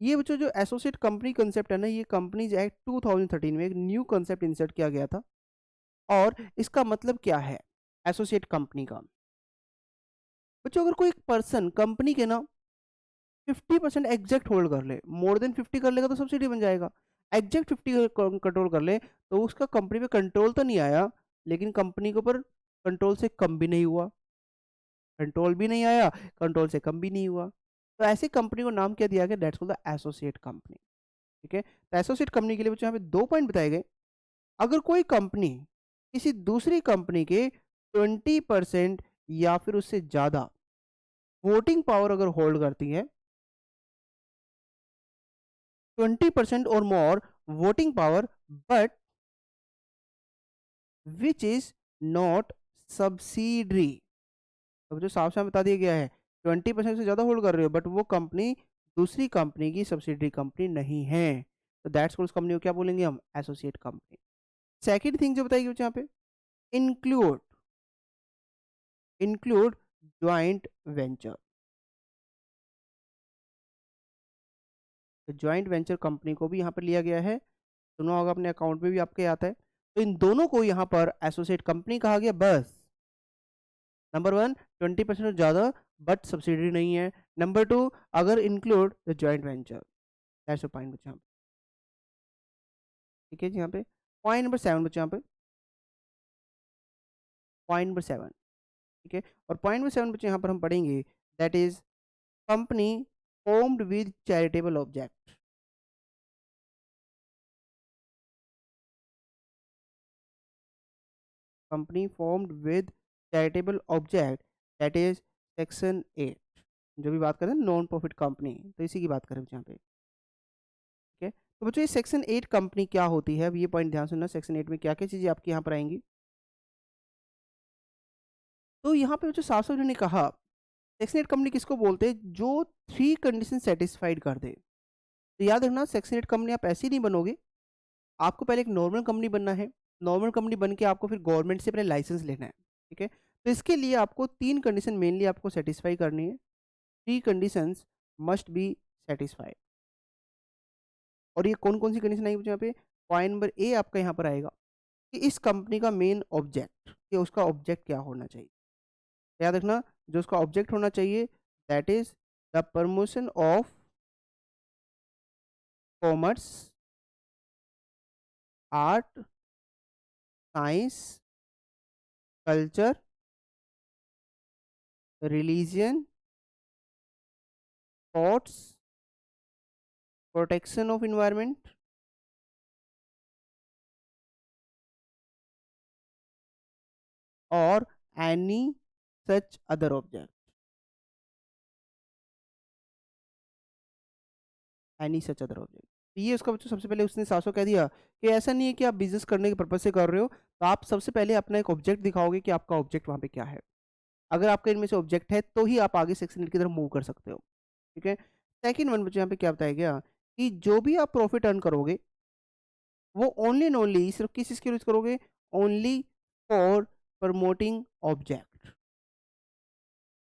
ये बच्चों जो एसोसिएट कंपनी कंसेप्ट है ना, ये कंपनीज एक्ट 2013 में एक न्यू कंसेप्ट इंसर्ट किया गया था। और इसका मतलब क्या है एसोसिएट कंपनी का? बच्चों अगर कोई पर्सन कंपनी के ना 50% एग्जैक्ट होल्ड कर ले, मोर देन 50 कर लेगा तो सब्सिडी बन जाएगा। एग्जैक्ट 50 कंट्रोल कर ले तो उसका कंपनी पे कंट्रोल तो नहीं आया, लेकिन कंपनी के ऊपर कंट्रोल से कम भी नहीं हुआ, कंट्रोल भी नहीं आया, कंट्रोल से कम भी नहीं हुआ। तो ऐसी कंपनी को नाम क्या दिया गया? That's called the associate company. ठीक है, तो एसोसिएट कंपनी के लिए बच्चों यहाँ पे 2 पॉइंट बताए गए। अगर कोई कंपनी किसी दूसरी कंपनी के 20% या फिर उससे ज्यादा वोटिंग पावर अगर होल्ड करती है, 20% और more voting power, but which is not subsidiary. अब जो साफ साफ बता दिया गया है, 20% से ज्यादा होल्ड कर रहे हो बट वो कंपनी दूसरी कंपनी की सब्सिडरी कंपनी नहीं है, तो दैट्स उस कंपनी को क्या बोलेंगे हम? Associate company. सेकेंड थिंग जो बताएगी यहाँ पे, इंक्लूड इंक्लूड ज्वाइंट वेंचर। तो ज्वाइंट वेंचर कंपनी को भी यहाँ पर लिया गया है, सुना होगा अपने अकाउंट में भी आपके आता है। तो इन दोनों को यहाँ पर एसोसिएट कंपनी कहा गया। बस नंबर 1 20% से ज़्यादा बट सब्सिडरी नहीं है, नंबर 2 अगर include the joint venture, that's point बच्चे यहाँ पे। ठीक है जी, यहाँ पे पॉइंट नंबर 7 बच्चे यहाँ पे, पॉइंट नंबर 7। ठीक है, और पॉइंट नंबर 7 बच्चे यहाँ पर हम पढ़ेंगे, that is company formed with charitable object. Company formed with charitable object, that is section 8। जो भी बात करें नॉन प्रॉफिट कंपनी, तो इसी की बात करें यहाँ पे। ठीक है, तो बच्चों ये सेक्शन 8 कंपनी क्या होती है? अब ये पॉइंट ध्यान सुनना, सेक्शन 8 में क्या क्या चीज़ें आपकी यहाँ पर आएंगी। तो यहाँ पे बच्चों साफ साफ ने कहा, सेक्शन 8 कंपनी किसको बोलते हैं? जो 3 कंडीशन सेटिस्फाइड कर दे। तो याद रखना, सेक्शन 8 कंपनी आप ऐसे ही नहीं बनोगे, आपको पहले एक नॉर्मल कंपनी बनना है। नॉर्मल कंपनी बन के आपको फिर गवर्नमेंट से पहले लाइसेंस लेना है। ठीक है, तो इसके लिए आपको 3 कंडीशन मेनली आपको सेटिस्फाई करनी है। 3 कंडीशंस मस्ट बी सेटिस्फाइड। और ये कौन कौन सी कंडीशन आएगी यहाँ पे? पॉइंट नंबर ए आपका यहाँ पर आएगा कि इस कंपनी का मेन ऑब्जेक्ट, कि उसका ऑब्जेक्ट क्या होना चाहिए। याद रखना, जो उसका ऑब्जेक्ट होना चाहिए that is the promotion of commerce, art, science, culture, religion, sports, protection of environment, और any such other object. Any such other object, तो ये उसका बच्चों सबसे पहले उसने 700 कह दिया कि ऐसा नहीं है कि आप बिजनेस करने के पर्पज से कर रहे हो, तो आप सबसे पहले अपना एक ऑब्जेक्ट दिखाओगे कि आपका ऑब्जेक्ट वहां पे क्या है। अगर आपका इनमें से ऑब्जेक्ट है तो ही आप आगे सेक्शन 8 की तरफ मूव कर सकते हो। ठीक है, सेकंड वन बच्चों यहाँ पे क्या बताया गया कि जो भी आप प्रॉफिट अर्न करोगे वो ओनली एंड ओनली सिर्फ किस चीज के यूज करोगे? ओनली फॉर प्रमोटिंग ऑब्जेक्ट,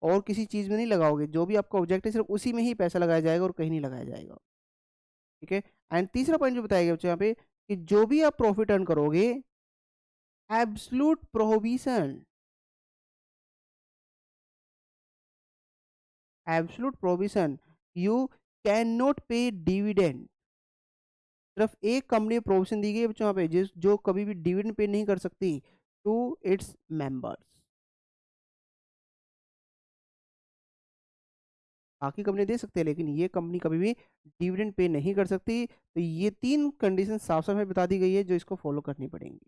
और किसी चीज में नहीं लगाओगे। जो भी आपका ऑब्जेक्ट है सिर्फ उसी में ही पैसा लगाया जाएगा और कहीं नहीं लगाया जाएगा। ठीक है, एंड तीसरा पॉइंट जो बताया गया बच्चों यहाँ पे कि जो भी आप प्रॉफिट अर्न करोगे, absolute prohibition, absolute prohibition, you can not पे डिविडेंड। सिर्फ एक कंपनी में प्रोविजन दी गई है बच्चों यहाँ पे, जिस जो कभी भी डिविडेंड पे नहीं कर सकती टू इट्स मेंबर्स। बाकी कंपनी दे सकते हैं, लेकिन ये कंपनी कभी भी डिविडेंड पे नहीं कर सकती। तो ये 3 कंडीशन साफ साफ में बता दी गई है जो इसको फॉलो करनी पड़ेंगी।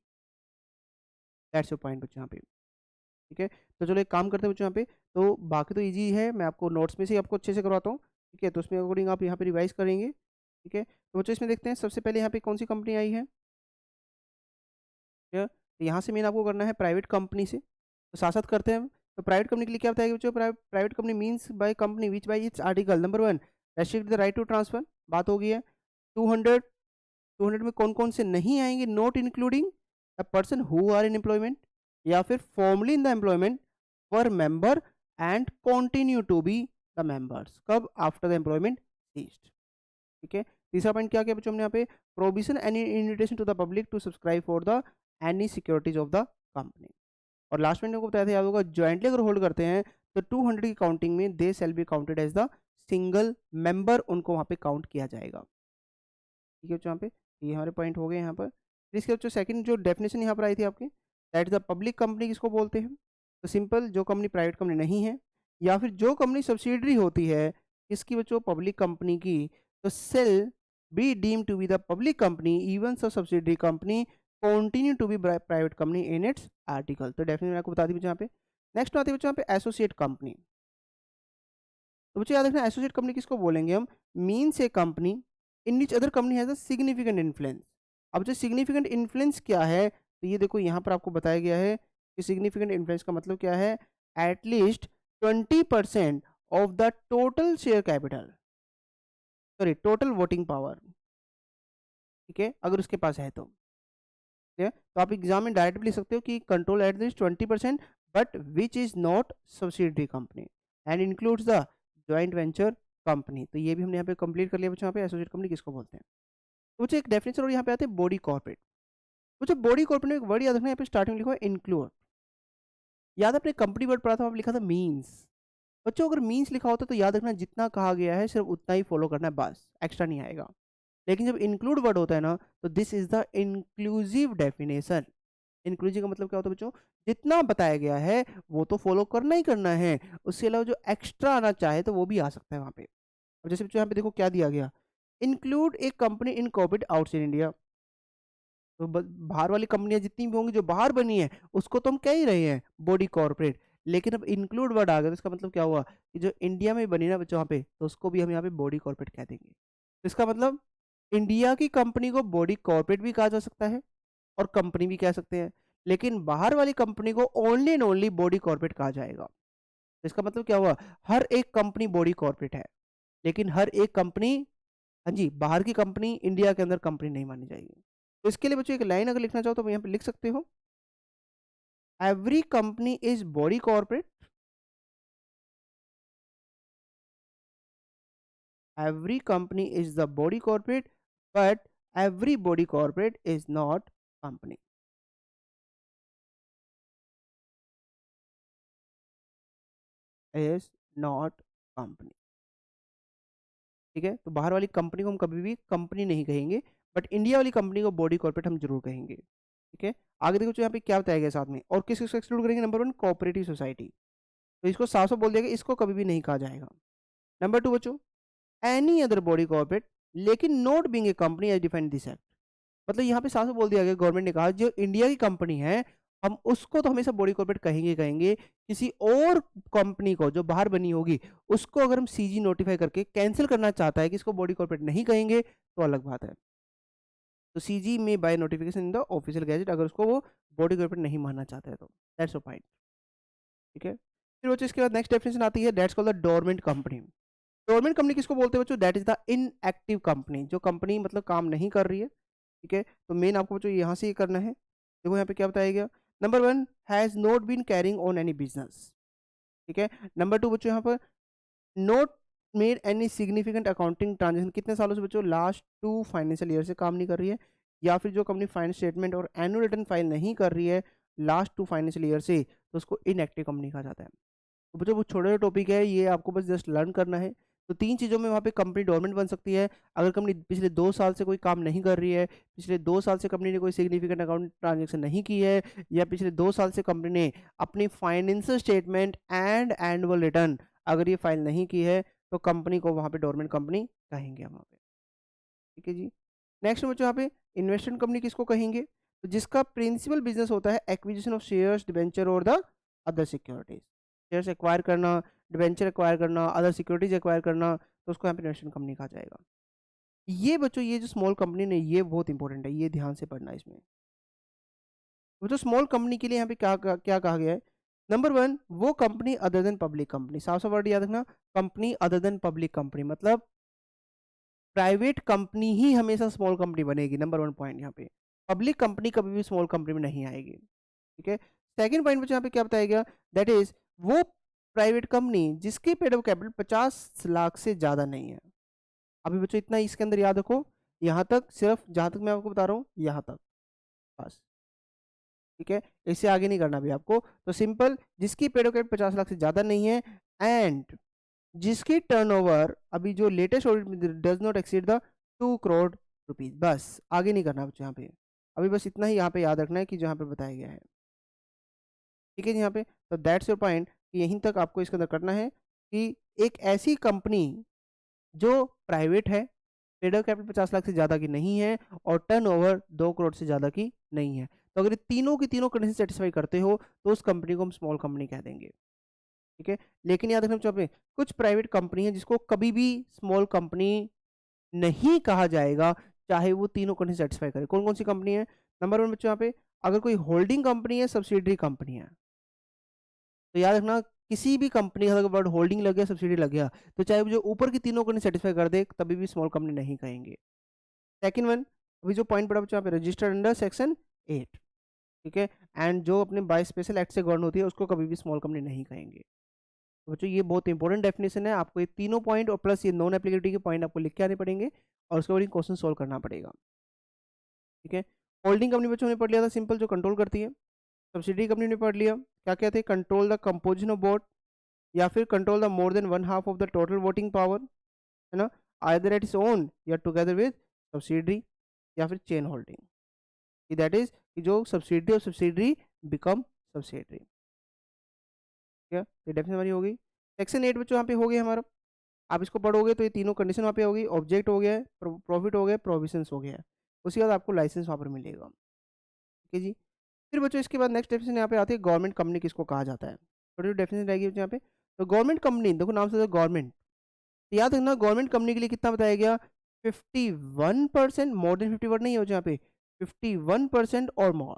दैट्स योर पॉइंट बच्चों यहाँ पे। ठीक है, तो चलो एक काम करते हैं बच्चों यहाँ पे। तो बाकी तो इजी है, मैं आपको नोट्स में से ही आपको अच्छे से करवाता हूँ। ठीक है, तो उसमें अकॉर्डिंग आप यहाँ पे रिवाइज करेंगे। ठीक है, तो बच्चों इसमें देखते हैं सबसे पहले यहाँ पे कौन सी कंपनी आई है। ठीक है, तो यहाँ से मेन आपको करना है प्राइवेट कंपनी से, तो साथ साथ करते हैं। तो प्राइवेट कंपनी के लिए क्या बताएगा बच्चों, private company means by company which by its article number 1 restrict the right to transfer, बात हो गई है। 200 200 में कौन कौन से नहीं आएंगे, not including the person who are in employment या फिर formally in the employment were member and continue to be the members, कब, आफ्टर द एम्प्लॉयमेंट सीज्ड। ठीक है, तीसरा पॉइंट क्या किया बच्चों हमने यहाँ पे, provision any invitation to the public to subscribe for the any securities of the company. और लास्ट में को बताया था याद होगा, ज्वाइंटली अगर होल्ड करते हैं तो 200 की काउंटिंग में they shall be counted as the single member, उनको वहां पे काउंट किया जाएगा। ठीक है बच्चों, यहाँ पे ये हमारे पॉइंट हो गए यहाँ पर। फिर इसके बच्चों सेकंड जो डेफिनेशन यहाँ पर आई थी आपकी, that is the public company किसको बोलते हैं। तो सिंपल, जो कंपनी प्राइवेट कंपनी नहीं है या फिर जो कंपनी सब्सिडरी होती है किसकी बच्चों, पब्लिक कंपनी की, तो shall be deem to be the public company even so subsidiary company continue to be private company in its article. तो डेफिनेटली आपको बता दी बच्चों यहाँ पे। नेक्स्ट आती है बच्चों यहाँ पे एसोसिएट कंपनी। तो बच्चों याद रखना, एसोसिएट कंपनी किसको बोलेंगे हम, means a company in which other company has a significant influence. अब जो सिग्निफिकेंट इन्फ्लुएंस क्या है, तो ये देखो यहाँ पर आपको बताया गया है कि सिग्निफिकेंट इन्फ्लुएंस का मतलब क्या है, at least 20% of the total share capital, sorry total voting power. ठीक है, अगर उसके पास है तो ठीक है, तो आप एग्जाम में डायरेक्ट भी लिख सकते हो कि control at least 20% but which is not subsidiary company and includes the joint venture company. तो ये भी हमने यहाँ पे कंप्लीट कर लिया बच्चों, यहाँ पे एसोसिएट कंपनी किसको बोलते हैं। तो बच्चों एक डेफिनेशन और यहाँ पे आते हैं बॉडी कॉर्पोरेट। बच्चों बॉडी कॉर्पोरेट में एक वर्ड याद रखना, यहाँ पे स्टार्टिंग लिखा है इंक्लूड। याद है अपने कंपनी वर्ड पढ़ा था, वहाँ पे लिखा था मीन्स। बच्चों अगर मीन्स लिखा होता तो याद रखना जितना कहा गया है सिर्फ उतना ही फॉलो करना है, बस एक्स्ट्रा नहीं आएगा। लेकिन जब इंक्लूड वर्ड होता है ना, तो this is the inclusive definition. Inclusive का मतलब क्या होता है बच्चों, जितना बताया गया है वो तो फॉलो करना ही करना है, उसके अलावा जो एक्स्ट्रा आना चाहे तो वो भी आ सकता है वहाँ पे। अब जैसे बच्चों यहाँ पे देखो क्या दिया गया, इंक्लूड एक company in corporate outside India. तो बाहर वाली कंपनियां जितनी भी होंगी जो बाहर बनी है उसको तो हम कह ही रहे हैं बॉडी कॉर्पोरेट, लेकिन अब इंक्लूड वर्ड आ गया तो इसका मतलब क्या हुआ कि जो इंडिया में बनी ना बच्चों वहाँ पे, तो उसको भी हम यहाँ पे बॉडी कॉर्पोरेट कह देंगे। तो इसका मतलब इंडिया की कंपनी को बॉडी कॉर्पोरेट भी कहा जा सकता है और कंपनी भी कह सकते हैं, लेकिन बाहर वाली कंपनी को only and only body corporate कहा जाएगा। तो इसका मतलब क्या हुआ, हर एक कंपनी बॉडी कॉर्पोरेट है, लेकिन हर एक कंपनी, हाँ जी, बाहर की कंपनी इंडिया के अंदर कंपनी नहीं मानी जाएगी। तो इसके लिए बच्चों एक लाइन अगर लिखना चाहो तो यहाँ पे लिख सकते हो, every company is body corporate, every company is the body corporate but every body corporate is not company। is not company। ठीक है, तो बाहर वाली कंपनी को हम कभी भी कंपनी नहीं कहेंगे, बट इंडिया वाली कंपनी को बॉडी कॉर्पोरेट हम जरूर कहेंगे। ठीक है, आगे देखो यहाँ पे क्या बताया गया साथ में, और किस किसको एक्सक्लूड करेंगे, नंबर 1 कोऑपरेटिव सोसाइटी, तो इसको साफ साफ बोल दिया गया, इसको कभी भी नहीं कहा जाएगा। नंबर 2 बच्चों, एनी अदर बॉडी कॉर्पोरेट लेकिन not being a company as defined this act. मतलब यहाँ पे साफ साफ बोल दिया गया, गवर्नमेंट ने कहा जो इंडिया की कंपनी है हम उसको तो हमेशा बॉडी कॉर्पोरेट कहेंगे कहेंगे, किसी और कंपनी को जो बाहर बनी होगी उसको अगर हम सीजी नोटिफाई करके कैंसिल करना चाहता है कि इसको बॉडी कॉर्पोरेट नहीं कहेंगे तो अलग बात है। तो सीजी में by notification in the official gazette, अगर उसको वो बॉडी कॉर्पोरेट नहीं मानना चाहता है तो दैट्स अ पॉइंट। ठीक है, फिर बच्चों इसके बाद नेक्स्ट डेफिनेशन आती है, that's called the dormant company. Dormant company किसको बोलते हैं बच्चों, that is the inactive company, जो कंपनी मतलब काम नहीं कर रही है। ठीक है, तो मेन आपको बच्चों यहाँ से ये करना है, देखो यहाँ पे क्या बताया गया, number 1 has not been carrying on any business. ठीक है, नंबर 2 बच्चों यहाँ पर not made any significant accounting transaction, कितने सालों से बच्चों, लास्ट 2 फाइनेंशियल ईयर से काम नहीं कर रही है। या फिर जो कंपनी फाइनेंस स्टेटमेंट और एनुअल रिटर्न फाइल नहीं कर रही है लास्ट 2 फाइनेंशियल ईयर से, तो उसको इनएक्टिव कंपनी कहा जाता है। तो बच्चों वो छोटा-छोटा टॉपिक है, ये आपको बस जस्ट लर्न करना है। तो 3 चीज़ों में वहाँ पे कंपनी डोरमेंट बन सकती है। अगर कंपनी पिछले 2 साल से कोई काम नहीं कर रही है, पिछले 2 साल से कंपनी ने कोई सिग्निफिकेंट अकाउंट ट्रांज़ैक्शन नहीं की है, या पिछले 2 साल से कंपनी ने अपनी financial statement and annual return अगर ये फाइल नहीं की है, तो कंपनी को वहाँ पे डोरमेंट कंपनी कहेंगे हम वहाँ पे। ठीक है जी। नेक्स्ट बच्चों यहाँ पे इन्वेस्टमेंट कंपनी किसको कहेंगे? तो जिसका प्रिंसिपल बिज़नेस होता है एक्विजिशन ऑफ शेयर्स, डिबेंचर और the other securities. Shares acquire करना, डिबेंचर एक्वायर करना, अदर सिक्योरिटीज़ एक्वायर करना, तो उसको यहाँ पे इन्वेस्टमेंट कंपनी कहा जाएगा। ये बच्चों ये जो स्मॉल कंपनी ने ये बहुत इंपॉर्टेंट है, ये ध्यान से पढ़ना है इसमें। वो जो स्मॉल कंपनी के लिए यहाँ पे क्या कहा गया है? नंबर 1 वो company other than public company. साफ-साफ वर्ड याद रखना, company other than public company मतलब प्राइवेट कंपनी ही हमेशा स्मॉल कंपनी बनेगी, नंबर 1 पॉइंट यहाँ पे। पब्लिक कंपनी कभी भी स्मॉल कंपनी में नहीं आएगी, ठीक है? सेकंड पॉइंट बच्चों यहाँ पे क्या बताया गया? दैट इज़ वो प्राइवेट कंपनी जिसकी पेड अप कैपिटल 50 लाख से ज़्यादा नहीं है। अभी बच्चों इतना इसके अंदर याद रखो, यहाँ तक सिर्फ जहाँ तक मैं आपको बता रहा हूँ, यहाँ तक बस, ठीक है? इससे आगे नहीं करना अभी आपको। तो सिंपल जिसकी पेड अप कैपिटल 50 लाख से ज़्यादा नहीं है एंड जिसकी टर्नओवर अभी जो latest audit does not exceed the 2 crore rupees, बस आगे नहीं करना बच्चों यहाँ पे। अभी बस इतना ही यहाँ पे याद रखना है कि जहाँ पे बताया गया है, ठीक है जी। यहाँ पे तो दैट्स योर पॉइंट कि यहीं तक आपको इसके अंदर करना है कि एक ऐसी कंपनी जो प्राइवेट है, पेड कैपिटल 50 लाख से ज़्यादा की नहीं है और टर्नओवर 2 करोड़ से ज़्यादा की नहीं है। तो अगर ये तीनों की तीनों कंडीशन सेटिस्फाई करते हो तो उस कंपनी को हम स्मॉल कंपनी कह देंगे, ठीक है। लेकिन याद रखना बच्चों, पे कुछ प्राइवेट कंपनी है जिसको कभी भी स्मॉल कंपनी नहीं कहा जाएगा, चाहे वो तीनों कंडीशन सेटिस्फाई करे। कौन कौन सी कंपनी है? नंबर 1 बच्चों यहाँ पे अगर कोई होल्डिंग कंपनी है, सब्सिडरी कंपनी है, तो याद रखना किसी भी कंपनी का अगर वर्ड होल्डिंग लग गया, सब्सिडी लग गया, तो चाहे वो जो ऊपर की तीनों कंडीशन सेटिस्फाई कर दे, तभी भी स्मॉल कंपनी नहीं कहेंगे। सेकंड वन, अभी जो पॉइंट पड़ा बच्चों यहाँ पे रजिस्टर्ड अंडर सेक्शन 8, ठीक है, एंड जो अपने बाय स्पेशल एक्ट से गवर्न होती है उसको कभी भी स्मॉल कंपनी नहीं कहेंगे। तो बच्चों ये बहुत इंपॉर्टेंट डेफिनेशन है, आपको ये तीनों पॉइंट और प्लस ये नॉन एप्लीकेबिलिटी के पॉइंट आपको लिख के आने पड़ेंगे और उसके बाद क्वेश्चन सोल्व करना पड़ेगा, ठीक है। होल्डिंग कंपनी बच्चों ने पढ़ लिया था, सिंपल जो कंट्रोल करती है। सब्सिडी कंपनी ने पढ़ लिया, क्या कहते हैं, control the composition of board या फिर control the more than 1/2 of the total voting power, है ना, आइदर एट इट्स ओन या टुगेदर विद सब्सिडी या फिर चेन होल्डिंग, दैट इज जो सब्सिडी और सब्सिडी बिकम सब्सिडी, ठीक है। ये डेफिनेशन हमारी हो गई। सेक्शन 8 बच्चों यहाँ पे हो गया हमारा, आप इसको पढ़ोगे तो ये तीनों कंडीशन वहाँ पे होगी, ऑब्जेक्ट हो गया है, प्रॉफिट हो गया, प्रोविजंस हो गया है, उसके बाद आपको लाइसेंस वहाँ पर मिलेगा, ठीक है जी। फिर बच्चों इसके बाद नेक्स्ट डेफिनेशन यहाँ पे आती है, गवर्नमेंट कंपनी किसको कहा जाता है। छोटी डेफिनेशन रहेगी यहाँ पे। तो गवर्नमेंट कंपनी, देखो नाम से गवर्नमेंट, याद रखना गवर्नमेंट कंपनी के लिए कितना बताया गया, 51%, मोर देन 51 नहीं हो यहाँ पे, 51% और मोर,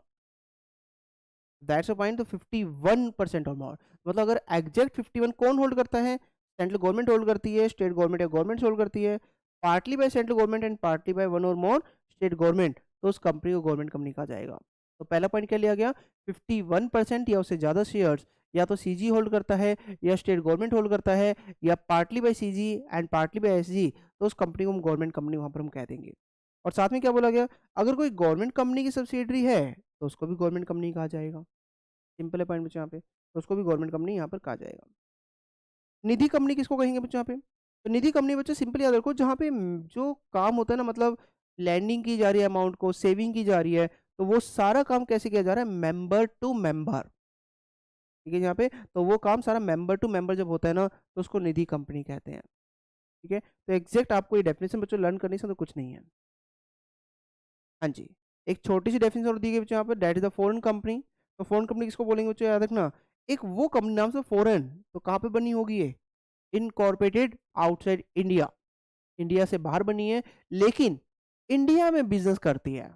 दैट्स अ पॉइंट। तो 51% और मोर मतलब अगर एग्जैक्ट 51 कौन होल्ड करता है, सेंट्रल गवर्नमेंट होल्ड करती है, स्टेट गवर्नमेंट या गवर्नमेंट होल्ड करती है, partly by central government and partly by one और मोर स्टेट गवर्नमेंट, तो उस कंपनी को गवर्नमेंट कंपनी कहा जाएगा। तो पहला पॉइंट क्या लिया गया, 51% या उससे ज़्यादा शेयर्स या तो सीजी होल्ड करता है या स्टेट गवर्नमेंट होल्ड करता है या partly bye CG and partly bye SG, तो उस कंपनी को हम गवर्नमेंट कंपनी वहाँ पर हम कह देंगे। और साथ में क्या बोला गया, अगर कोई गवर्नमेंट कंपनी की सब्सिडरी है तो उसको भी गवर्नमेंट कंपनी कहा जाएगा। सिंपल है पॉइंट बच्चों यहाँ पे, तो उसको भी गवर्नमेंट कंपनी यहाँ पर कहा जाएगा। निधि कंपनी किसको कहेंगे बच्चों यहाँ पे? तो निधि कंपनी बच्चों सिंपल याद रखो, जहाँ पे जो काम होता है ना, मतलब लैंडिंग की जा रही है, अमाउंट को सेविंग की जा रही है, तो वो सारा काम कैसे किया जा रहा है, मेंबर टू मेंबर, ठीक है। यहाँ पे तो वो काम सारा मेंबर टू मेंबर जब होता है ना, तो उसको निधि कंपनी कहते हैं, ठीक है। तो एग्जैक्ट आपको ये डेफिनेशन बच्चों लर्न करने से तो कुछ नहीं है। हाँ जी, एक छोटी सी डेफिनेशन और दी गई बच्चों यहाँ पर, that is the foreign company. तो फॉरेन कंपनी किसको बोलेंगे बच्चों, याद रखना, एक वो कंपनी नाम से फॉरेन, तो कहाँ पे बनी होगी ये, इनकॉर्पोरेटेड आउटसाइड इंडिया, इंडिया से बाहर बनी है लेकिन इंडिया में बिजनेस करती है,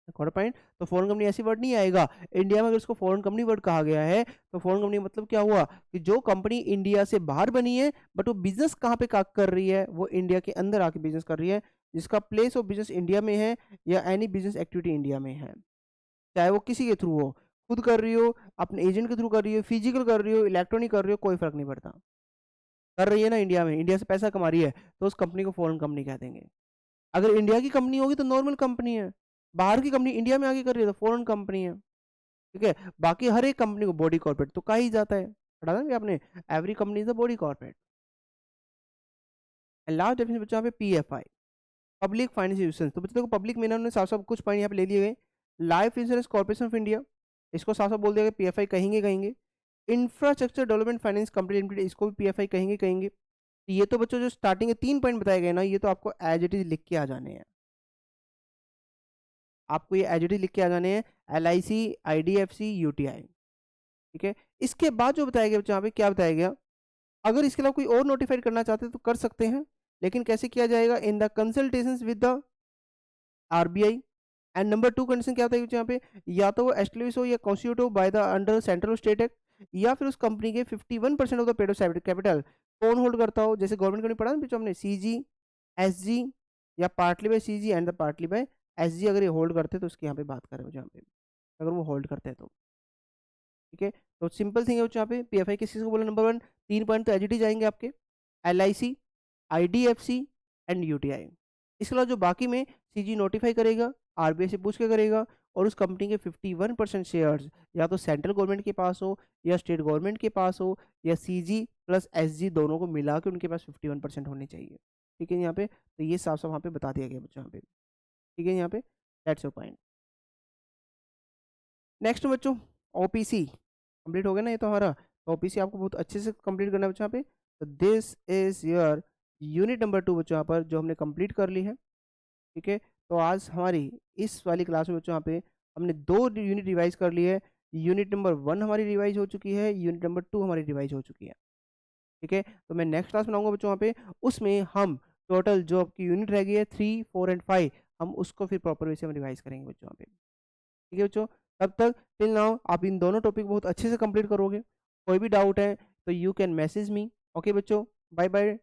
पॉइंट। तो फॉरेन कंपनी ऐसी वर्ड नहीं आएगा इंडिया में, अगर इसको फॉरेन कंपनी वर्ड कहा गया है तो फॉरेन कंपनी मतलब क्या हुआ कि जो कंपनी इंडिया से बाहर बनी है बट वो बिजनेस कहाँ पे कर रही है, वो इंडिया के अंदर आके बिजनेस कर रही है, जिसका प्लेस ऑफ बिजनेस इंडिया में है या एनी बिजनेस एक्टिविटी इंडिया में है, चाहे वो किसी के थ्रू हो, खुद कर रही हो, अपने एजेंट के थ्रू कर रही हो, फिजिकल कर रही हो, इलेक्ट्रॉनिक कर रही हो, कोई फर्क नहीं पड़ता, कर रही है ना इंडिया में, इंडिया से पैसा कमा रही है, तो उस कंपनी को फॉरेन कंपनी कह देंगे। अगर इंडिया की कंपनी होगी तो नॉर्मल कंपनी है, बाहर की कंपनी इंडिया में आके कर रही है तो फॉरेन कंपनी है, ठीक है। बाकी हर एक कंपनी को बॉडी कॉर्पोरेट तो कहा ही जाता है, पढ़ा था ना कि आपने, every company is a body corporate. And last definition बच्चों यहाँ पे पीएफआई, पब्लिक फाइनेंस इंस्टीट्यूशन। तो बच्चों देखो पब्लिक में इन्होंने साफ साफ कुछ पॉइंट यहाँ पे ले लिए गए। Life insurance corporation of India, इसको साफ साफ बोल दिया गया पीएफआई कहेंगे कहेंगे। Infrastructure development finance company limited, इसको भी पीएफआई कहेंगे कहेंगे। तो ये तो बच्चों जो स्टार्टिंग के 3 पॉइंट बताए गए ना, ये तो आपको एज इट इज लिख के आ जाने हैं, आपको ये एज इट इज लिख के आ जाने हैं। LIC, IDFC, UTI, ठीक है। इसके बाद जो बताया गया बच्चों यहाँ पे क्या बताया गया, अगर इसके अलावा कोई और नोटिफाइड करना चाहते हैं तो कर सकते हैं, लेकिन कैसे किया जाएगा, in the consultation with the RBI। And number 2 condition क्या होता है यहाँ पे, या तो वो एस्टेब्लिश हो या कॉन्स्टिट्यूट हो by the under central state act, या फिर उस कंपनी के 51% ऑफ द पेड कैपिटल कौन होल्ड करता हो, जैसे गवर्नमेंट कंपनी पढ़ा ना पीछे हमने, CG, SG, या partly bye CG and the partly bye SG, अगर ये होल्ड करते हैं तो उसकी यहाँ पे बात करें यहाँ पे, अगर वो होल्ड करते हैं तो, ठीक है। तो सिंपल थिंग है यहाँ पे पीएफआई किस चीज को बोला, नंबर 1 3 पॉइंट तो एच जाएंगे आपके, LIC, IDFC एंड UTI। इसके अलावा जो बाकी में CG नोटिफाई करेगा, RBI से पूछ के करेगा, और उस कंपनी के 51% शेयर्स या तो सेंट्रल गवर्नमेंट के पास हो या स्टेट गवर्नमेंट के पास हो, या CG प्लस SG दोनों को मिला के उनके पास 51% होने चाहिए, ठीक है। यहाँ पे तो ये साफ साफ वहाँ पे बता दिया गया बच्चों यहाँ पे, ठीक है। यहाँ पे दैट्स योर पॉइंट। नेक्स्ट बच्चों, OPC कंप्लीट हो गया ना ये तो हमारा। तो OPC आपको बहुत अच्छे से कंप्लीट करना है बच्चों यहाँ पे। तो this is your unit number 2 बच्चों यहाँ पर, जो हमने कंप्लीट कर ली है, ठीक है। तो आज हमारी इस वाली क्लास में बच्चों यहाँ पे हमने 2 यूनिट रिवाइज कर ली है। यूनिट नंबर 1 हमारी रिवाइज हो चुकी है, यूनिट नंबर 2 हमारी रिवाइज हो चुकी है, ठीक है। तो मैं नेक्स्ट क्लास बनाऊंगा बच्चों यहाँ पे, उसमें हम टोटल जो आपकी यूनिट रह गई है 3, 4 एंड 5, हम उसको फिर प्रॉपर वे से हम रिवाइज करेंगे बच्चों यहाँ पे, ठीक है बच्चों। तब तक टिल नाउ आप इन दोनों टॉपिक बहुत अच्छे से कंप्लीट करोगे। कोई भी डाउट है तो you can message me. Okay बच्चों, बाय बाय।